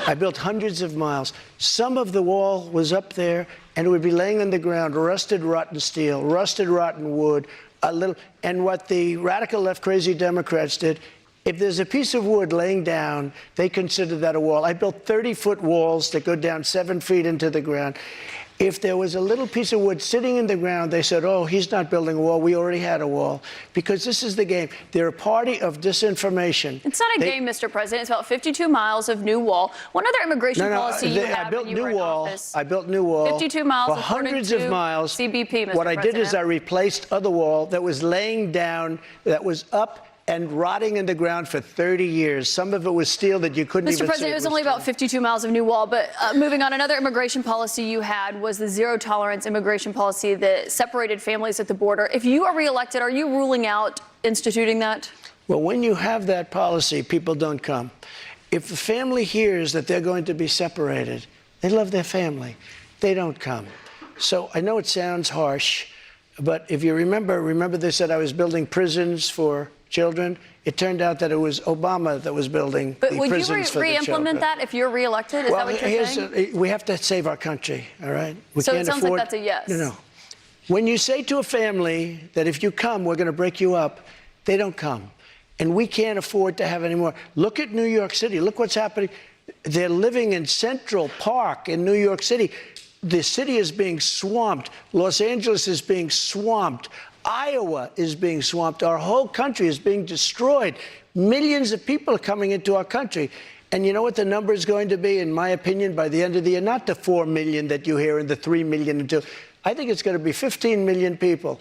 I built hundreds of miles. Some of the wall was up there, and it would be laying on the ground, rusted, rotten steel, rusted, rotten wood, and what the radical left crazy Democrats did, if there's a piece of wood laying down, they consider that a wall. I built 30-foot walls that go down 7 feet into the ground. If there was a little piece of wood sitting in the ground, they said, oh, he's not building a wall. We already had a wall. Because this is the game. They're a party of disinformation. It's not a game, Mr. President. It's about 52 miles of new wall. One other immigration policy you had when you were in office. I built new wall. 52 miles for according hundreds to of miles. CBP, Mr. What I did is I President. replaced other wall that was laying down, that was up and rotting in the ground for 30 years. Some of it was steel that you couldn't even see. Mr. President, it was only about 52 miles of new wall. But moving on, another immigration policy you had was the zero-tolerance immigration policy that separated families at the border. If you are reelected, are you ruling out instituting that? Well, when you have that policy, people don't come. If a family hears that they're going to be separated, they love their family. They don't come. So I know it sounds harsh, but if you remember they said I was building prisons for children. It turned out that it was Obama that was building But the would you prisons for the re-implement children. that if you're reelected? Is that what you're saying? We have to save our country, all right? We So it can't sounds like afford, that's a yes. No. When you say to a family that if you come, we're going to break you up, they don't come. And we can't afford to have any more. Look at New York City. Look what's happening. They're living in Central Park in New York City. The city is being swamped. Los Angeles is being swamped. Iowa is being swamped. Our whole country is being destroyed. Millions of people are coming into our country. And you know what the number is going to be, in my opinion, by the end of the year? Not the 4 million that you hear and the 3 million. I think it's going to be 15 million people.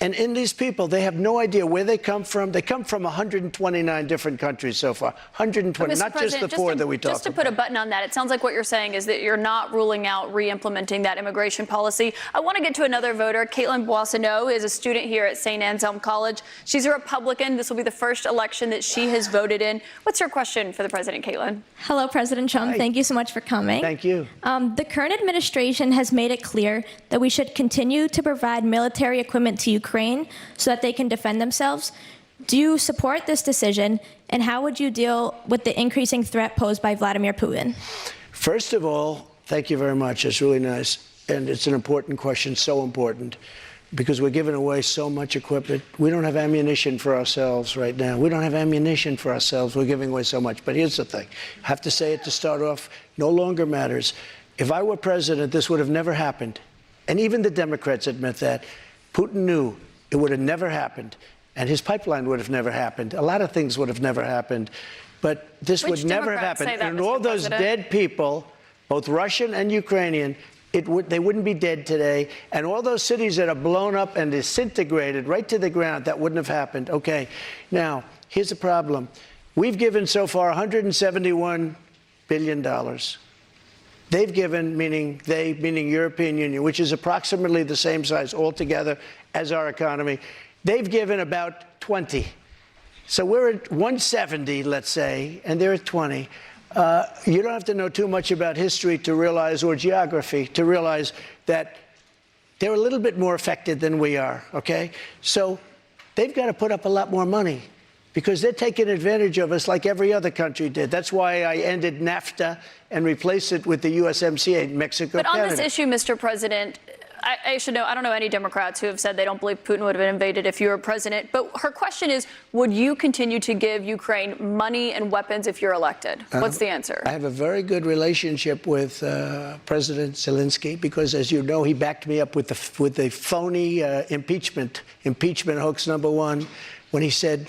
And in these people, they have no idea where they come from. They come from 129 different countries so far. 120, not just the 4 that we talked about. Just to put a button on that, it sounds like what you're saying is that you're not ruling out re-implementing that immigration policy. I want to get to another voter. Caitlin Boissonneau is a student here at St. Anselm College. She's a Republican. This will be the first election that she has voted in. What's your question for the president, Caitlin? Hello, President Trump. Hi. Thank you so much for coming. Thank you. The current administration has made it clear that we should continue to provide military equipment to Ukraine so that they can defend themselves. Do you support this decision, and how would you deal with the increasing threat posed by Vladimir Putin? First of all, thank you very much. It's really nice. And it's an important question, so important, because we're giving away so much equipment. We don't have ammunition for ourselves right now. We don't have ammunition for ourselves. We're giving away so much. But here's the thing. I have to say it to start off. No longer matters. If I were president, this would have never happened. And even the Democrats admit that. Putin knew it would have never happened. And his pipeline would have never happened. A lot of things would have never happened. But this would never have happened. And all those dead people, both Russian and Ukrainian, they wouldn't be dead today. And all those cities that are blown up and disintegrated right to the ground, that wouldn't have happened. Okay, now, here's the problem. We've given so far $171 billion. They've given, meaning European Union, which is approximately the same size altogether as our economy. They've given about 20. So we're at 170, let's say, and they're at 20. You don't have to know too much about history to realize, or geography, to realize that they're a little bit more affected than we are, okay? So they've got to put up a lot more money, because they're taking advantage of us like every other country did. That's why I ended NAFTA and replaced it with the USMCA, Mexico, But on Canada. this issue, Mr. President, I should know, I don't know any Democrats who have said they don't believe Putin would have been invaded if you were president. But her question is, would you continue to give Ukraine money and weapons if you're elected? What's the answer? I have a very good relationship with President Zelensky because, as you know, he backed me up with the phony impeachment hoax number 1 when he said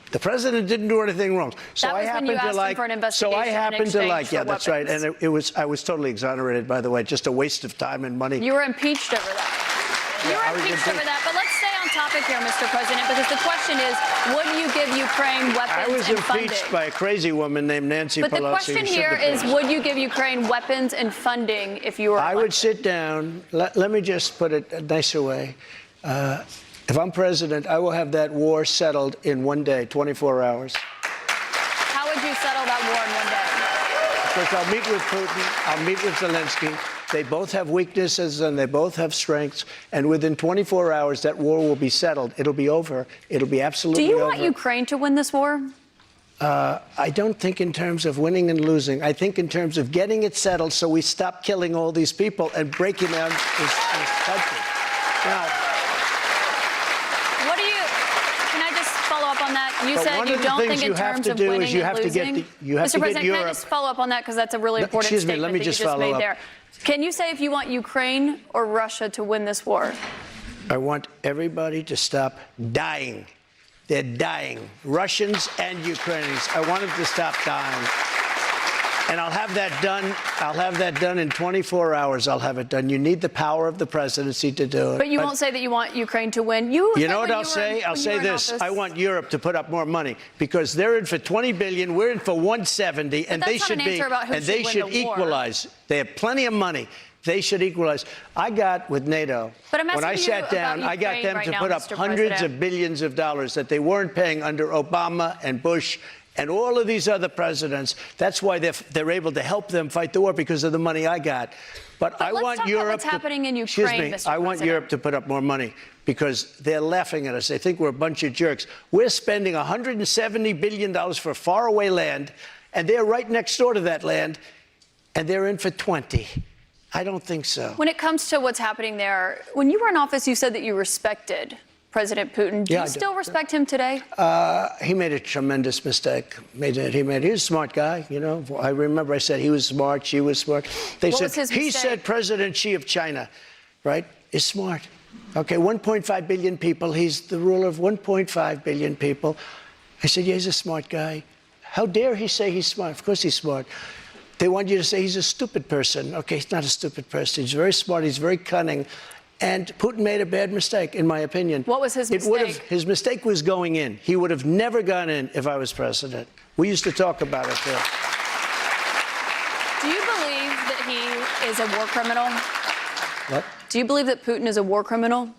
the president didn't do anything wrong. So I happen to like. So I happen to like. Yeah, that's right. And I was totally exonerated, by the way. Just a waste of time and money. You were impeached over that. You were impeached over that. But let's stay on topic here, Mr. President, because the question is, would you give Ukraine weapons and funding? I was impeached by a crazy woman named Nancy Pelosi. But the question here is, would you give Ukraine weapons and funding if you were elected? I would sit down. Let me just put it a nicer way. If I'm president, I will have that war settled in 1 day, 24 hours. How would you settle that war in 1 day? Because I'll meet with Putin, I'll meet with Zelensky. They both have weaknesses and they both have strengths. And within 24 hours, that war will be settled. It'll be over. It'll be absolutely over. Do you want Ukraine to win this war? I don't think in terms of winning and losing. I think in terms of getting it settled so we stop killing all these people and breaking down this country. Now, on that, you said you don't think in terms of winning and losing. Mr. President, can I just follow up on that, because that's a really important statement that you just made there. Can you say if you want Ukraine or Russia to win this war? I want everybody to stop dying. They're dying, Russians and Ukrainians. I want them to stop dying. And I'll have that done. I'll have that done in 24 hours. I'll have it done. You need the power of the presidency to do it. But you won't say that you want Ukraine to win. You know what I'll say? I'll say this. I want Europe to put up more money because they're in for 20 billion. We're in for 170, and they should be. And they should equalize. They have plenty of money. They should equalize. I got with NATO. But I'm asking when I sat down, I got them to put up hundreds of billions of dollars that they weren't paying under Obama and Bush and all of these other presidents. That's why they're able to help them fight the war, because of the money I got. But I want Europe. What's happening in Ukraine, Mr. I want Europe to put up more money. because they're laughing at us. They think we're a bunch of jerks. We're spending $170 billion for faraway land, and they're right next door to that land, and they're in for 20. I don't think so. When it comes to what's happening there, when you were in office, you said that you respected President Putin. Do you still respect him today? He made a tremendous mistake. He was a smart guy, you know. I remember I said he was smart, she was smart. What was his he mistake? said President Xi of China, right, is smart. Okay, 1.5 billion people. He's the ruler of 1.5 billion people. I said, yeah, he's a smart guy. How dare he say he's smart? Of course he's smart. They want you to say he's a stupid person. Okay, he's not a stupid person. He's very smart. He's very cunning. And Putin made a bad mistake, in my opinion. What was his mistake? His mistake was going in. He would have never gone in if I was president. We used to talk about it there. Do you believe that he is a war criminal? What? Do you believe that Putin is a war criminal?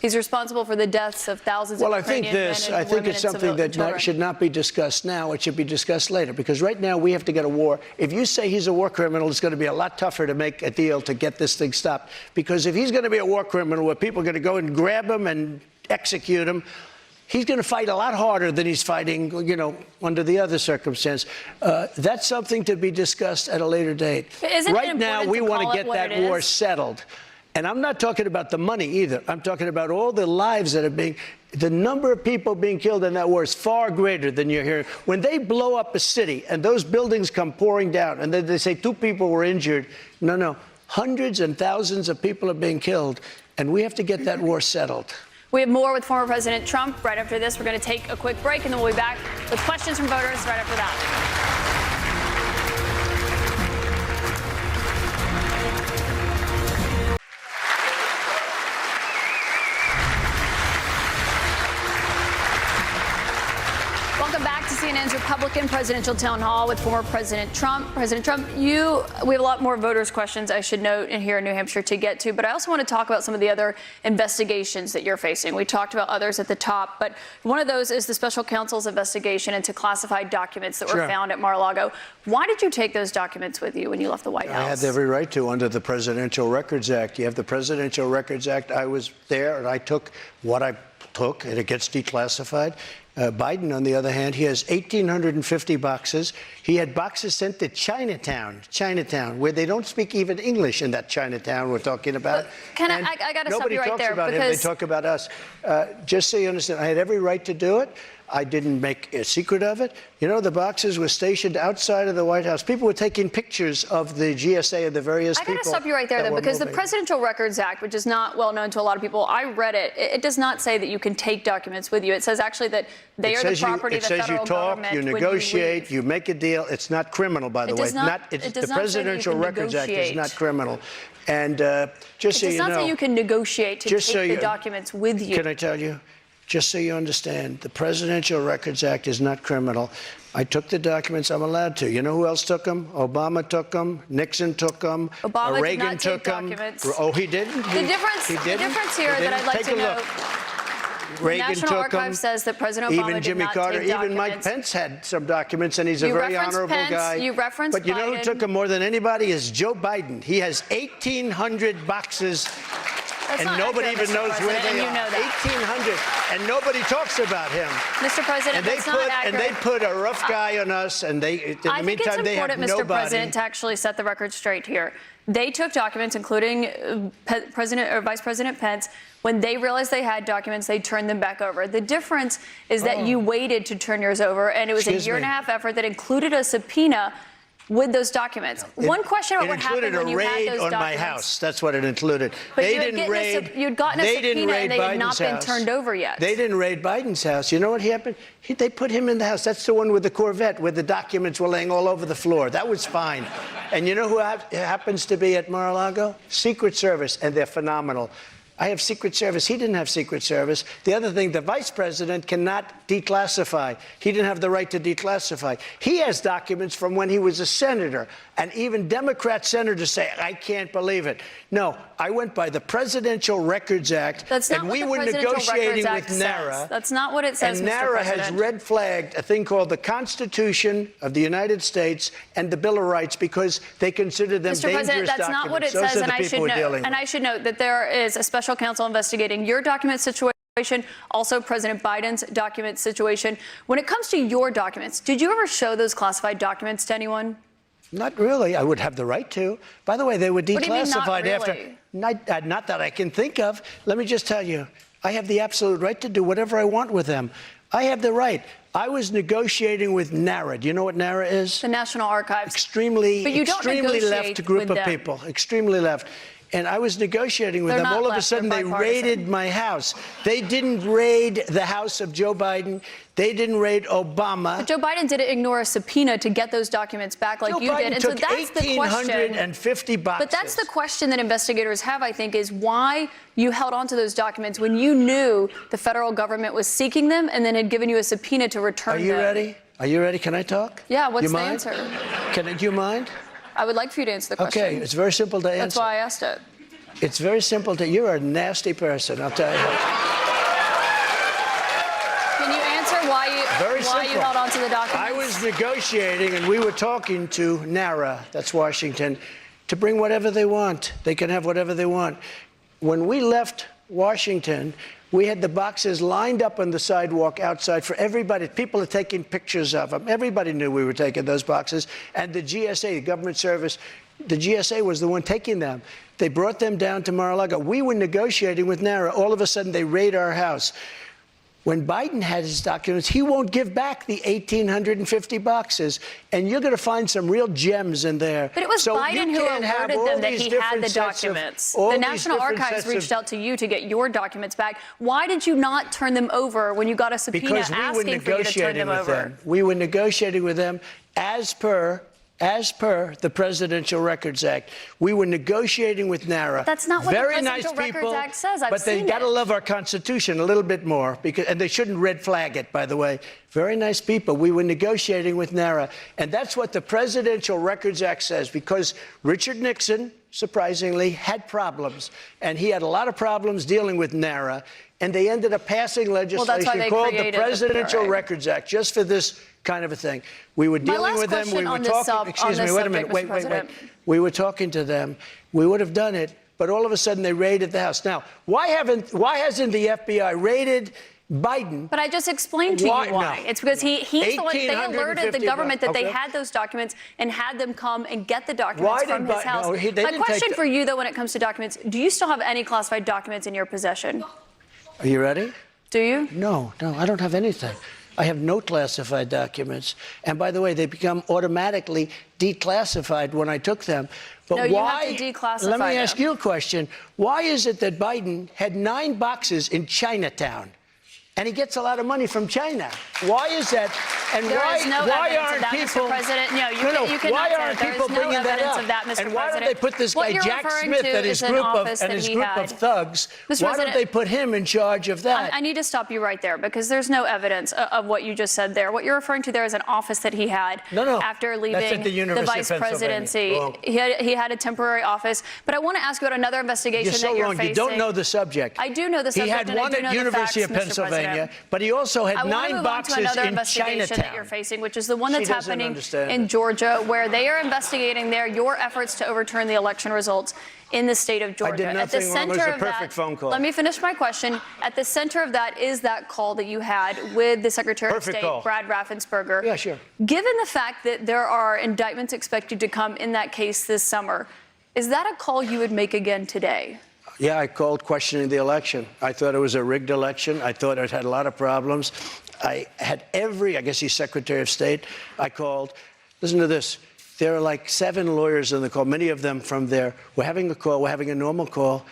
He's responsible for the deaths of thousands of Ukrainian men and women I think it's something that should not be discussed now. It should be discussed later, because right now we have to get a war. If you say he's a war criminal, it's going to be a lot tougher to make a deal to get this thing stopped. Because if he's going to be a war criminal where people are going to go and grab him and execute him, he's going to fight a lot harder than he's fighting, you know, under the other circumstance. That's something to be discussed at a later date. Right now, we want to get that war settled. And I'm not talking about the money either. I'm talking about all the lives that are being, the number of people being killed in that war is far greater than you're hearing. When they blow up a city and those buildings come pouring down and then they say 2 people were injured, no, hundreds and thousands of people are being killed, and we have to get that war settled. We have more with former President Trump. Right after this, we're going to take a quick break, and then we'll be back with questions from voters right after that. Welcome back to CNN's Republican Presidential Town Hall with former President Trump. President Trump, we have a lot more voters' questions, I should note, in here in New Hampshire to get to, but I also want to talk about some of the other investigations that you're facing. We talked about others at the top, but one of those is the special counsel's investigation into classified documents that were found at Mar-a-Lago. Why did you take those documents with you when you left the White House? I had every right to under the Presidential Records Act. You have the Presidential Records Act. I was there, and I took what I took, and it gets declassified. Biden, on the other hand, he has 1,850 boxes. He had boxes sent to Chinatown, where they don't speak even English in that Chinatown we're talking about. I got to stop you right there. Nobody talks about him. They talk about us. Just so you understand, I had every right to do it. I didn't make a secret of it. You know, the boxes were stationed outside of the White House. People were taking pictures of the GSA of the various people. I got to stop you right there, though, because the Presidential Records Act, which is not well known to a lot of people, I read it. It does not say that you can take documents with you. It says actually that they are the property of the federal government. It says you talk, you negotiate, you make a deal. It's not criminal, by the way. The Presidential Records Act is not criminal. And just so you know, it does not say you can negotiate to take the documents with you. Can I tell you? Just so you understand, the Presidential Records Act is not criminal. I took the documents. I'm allowed to. You know who else took them? Obama took them. Nixon took them. Reagan took them. Documents. Oh, he didn't? The difference here that I'd like to know. Reagan the National Archives says that President Obama even Jimmy Carter, even Mike Pence had some documents, and he's a very honorable guy. You referenced But you know who took them more than anybody is Joe Biden. He has 1,800 boxes. And nobody even knows where they are. 1,800, and nobody talks about him. Mr. President, that's not accurate. And they put a rough guy on us, and in the meantime, they have nobody. I think it's important, Mr. President, to actually set the record straight here. They took documents, including Vice President Pence. When they realized they had documents, they turned them back over. The difference is that you waited to turn yours over, and it was a year-and-a-half effort that included a subpoena with those documents. One question about what happened when you had those documents. It included a raid on my house. That's what it included. But you'd gotten a subpoena and they had not been turned over yet. They didn't raid Biden's house. You know what happened? They put him in the house. That's the one with the Corvette where the documents were laying all over the floor. That was fine. And you know who happens to be at Mar-a-Lago? Secret Service, and they're phenomenal. I have Secret Service. He didn't have Secret Service. The other thing, the vice president cannot declassify. He didn't have the right to declassify. He has documents from when he was a senator, and even Democrat senators say, I can't believe it. No, I went by the Presidential Records Act, and we were negotiating with NARA. That's not what it says, and NARA has red flagged a thing called the Constitution of the United States and the Bill of Rights because they consider them dangerous documents. Mr. President, that's not what it says, and I should note that there is a special special counsel investigating your document situation, also President Biden's document situation. When it comes to your documents, did you ever show those classified documents to anyone? Not really. I would have the right to. By the way, they were declassified What do you mean, not after. really? Not that I can think of. Let me just tell you, I have the absolute right to do whatever I want with them. I have the right. I was negotiating with NARA. Do you know what NARA is? The National Archives. Extremely left group of them. people. Extremely left. And I was negotiating with They're them. not All of a left, sudden, they're they bipartisan. raided my house. They didn't raid the house of Joe Biden. They didn't raid Obama. But Joe Biden didn't ignore a subpoena to get those documents back like Joe you Biden did. And took so that's the question. 1,850 boxes. But that's the question that investigators have, I think, is why you held on to those documents when you knew the federal government was seeking them and then had given you a subpoena to return them. Are you ready? Are you ready? Can I talk? Yeah, what's you the mind? answer? Do you mind? I would like for you to answer the question. Okay, it's very simple to answer. That's why I asked it. It's very simple to. You're a nasty person, I'll tell you. Can you answer why you held on to the documents? I was negotiating, and we were talking to NARA, that's Washington, to bring whatever they want. They can have whatever they want. When we left Washington, we had the boxes lined up on the sidewalk outside for everybody. People are taking pictures of them. Everybody knew we were taking those boxes. And the GSA, the government service, the GSA was the one taking them. They brought them down to Mar-a-Lago. We were negotiating with NARA. All of a sudden, they raid our house. When Biden had his documents, he won't give back the 1,850 boxes. And you're going to find some real gems in there. But it was so Biden who alerted them that he had the documents. The National Archives reached out to you to get your documents back. Why did you not turn them over when you got a subpoena because we were asking for you to turn them over? We were negotiating with them as per the Presidential Records Act. We were negotiating with NARA. That's not what Very the nice Presidential people, Records Act says. I've but they seen got to it. love our Constitution a little bit more, and they shouldn't red flag it, by the way. Very nice people. We were negotiating with NARA, and that's what the Presidential Records Act says, because Richard Nixon, surprisingly, had problems, and he had a lot of problems dealing with NARA, and they ended up passing legislation called the Presidential Records Act, just for this kind of a thing. We were dealing with them. We were talking. Excuse me. Wait a minute. Wait. We were talking to them. We would have done it, but all of a sudden they raided the house. Now, why hasn't the FBI raided Biden? But I just explained to you why. No. It's because he's the one, they alerted the government that they had those documents and had them come and get the documents from his house. My question for you, though, when it comes to documents, do you still have any classified documents in your possession? Are you ready? Do you? No, I don't have anything. I have no classified documents. And by the way, they become automatically declassified when I took them. But no, why? You have to declassify Let me ask you a question. Why is it that Biden had 9 boxes in Chinatown? And he gets a lot of money from China. Why is that? And why aren't people? Mr. President, you cannot why say aren't there people is no bringing that evidence up? of that, Mr. And why President. don't they put this guy Jack Smith and his group of thugs? Why don't they put him in charge of that? I need to stop you right there because there's no evidence of what you just said there. What you're referring to there is an office that he had after leaving the vice presidency. He had a temporary office. But I want to ask you about another investigation that you're facing. You don't know the subject. I do know the subject. He had one at University of Pennsylvania, but he also had 9 boxes in Chinatown. That you're facing, which is the one that's happening in Georgia, where they are investigating there your efforts to overturn the election results in the state of Georgia. I did nothing wrong. It was a perfect phone call. Let me finish my question. At the center of that is that call that you had with the Secretary of State, Brad Raffensperger. Yeah, sure. Given the fact that there are indictments expected to come in that case this summer, is that a call you would make again today? Yeah, I called questioning the election. I thought it was a rigged election. I thought it had a lot of problems. I had I guess he's Secretary of State. I called. Listen to this. There are like 7 lawyers on the call, many of them from there. We're having a call. We're having a normal call.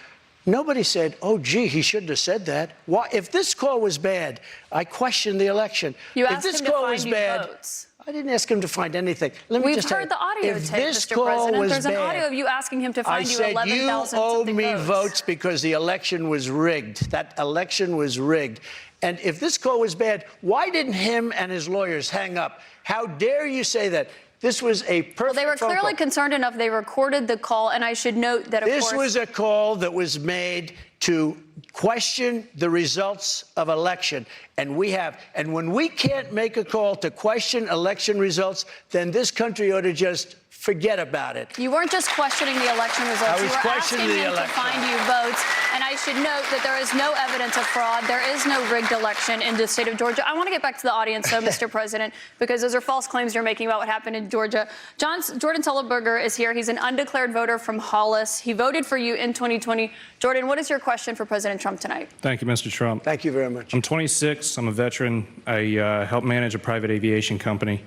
Nobody said, oh, gee, he shouldn't have said that. Why? If this call was bad, I questioned the election. You asked him to find you votes. I didn't ask him to find anything. We've heard the audio tape, Mr. President. There's an audio of you asking him to find you 11,000 votes. I said, you owe me votes because the election was rigged. That election was rigged. And if this call was bad, why didn't him and his lawyers hang up? How dare you say that? This was a perfect Well, they were clearly concerned enough. They recorded the call, and I should note that, of course, this was a call that was made to question the results of election, and we have. And when we can't make a call to question election results, then this country ought to just forget about it. You weren't just questioning the election results. I was you were questioning asking the him election. to find you votes. And I should note that there is no evidence of fraud. There is no rigged election in the state of Georgia. I want to get back to the audience, though, Mr. President, because those are false claims you're making about what happened in Georgia. Jordan Sullenberger is here. He's an undeclared voter from Hollis. He voted for you in 2020. Jordan, what is your question for President Trump tonight? Thank you, Mr. Trump. Thank you very much. I'm 26. I'm a veteran. I help manage a private aviation company.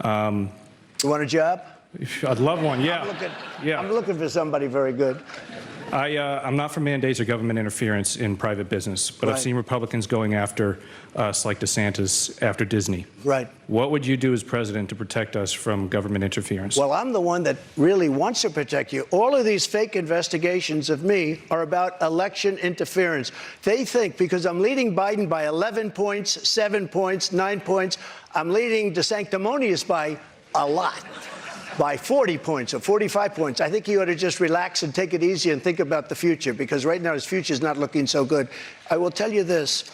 You want a job? I'd love one, yeah. I'm looking for somebody very good. I'm not for mandates or government interference in private business, but I've Right. seen Republicans going after us like DeSantis after Disney. Right. What would you do as president to protect us from government interference? Well, I'm the one that really wants to protect you. All of these fake investigations of me are about election interference. They think because I'm leading Biden by 11 points, 7 points, 9 points, I'm leading DeSanctimonious by a lot. By 40 points or 45 points. I think he ought to just relax and take it easy and think about the future, because right now his future is not looking so good. I will tell you this.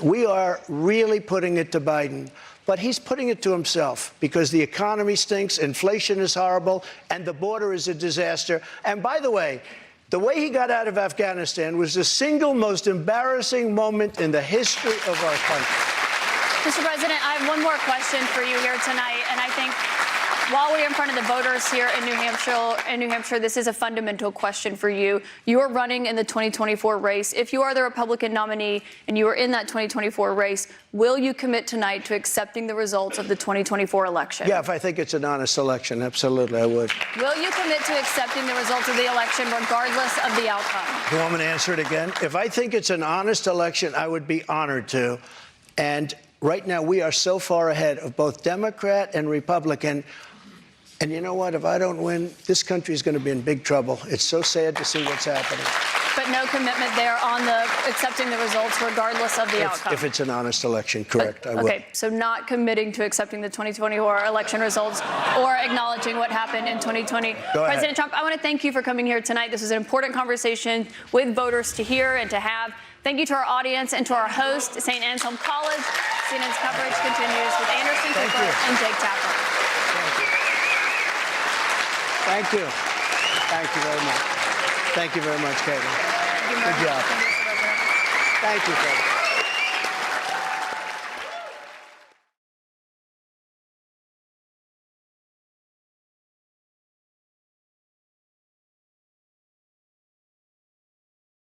We are really putting it to Biden, but he's putting it to himself because the economy stinks, inflation is horrible, and the border is a disaster. And by the way he got out of Afghanistan was the single most embarrassing moment in the history of our country. Mr. President, I have one more question for you here tonight, and I think while we're in front of the voters here in New Hampshire, this is a fundamental question for you. You are running in the 2024 race. If you are the Republican nominee and you are in that 2024 race, will you commit tonight to accepting the results of the 2024 election? Yeah, if I think it's an honest election, absolutely, I would. Will you commit to accepting the results of the election regardless of the outcome? You want me to answer it again? If I think it's an honest election, I would be honored to. And right now, we are so far ahead of both Democrat and Republican. And you know what? If I don't win, this country is going to be in big trouble. It's so sad to see what's happening. But no commitment there on the accepting the results regardless of the outcome. If it's an honest election, correct, I will. Okay, so not committing to accepting the 2024 election results or acknowledging what happened in 2020. Go ahead. President Trump, I want to thank you for coming here tonight. This is an important conversation with voters to hear and to have. Thank you to our audience and to our host, St. Anselm College. CNN's coverage continues with Anderson Cooper and Jake Tapper. Thank you. Thank you very much. Thank you very much, Caitlin. Good job. Thank you, Caitlin.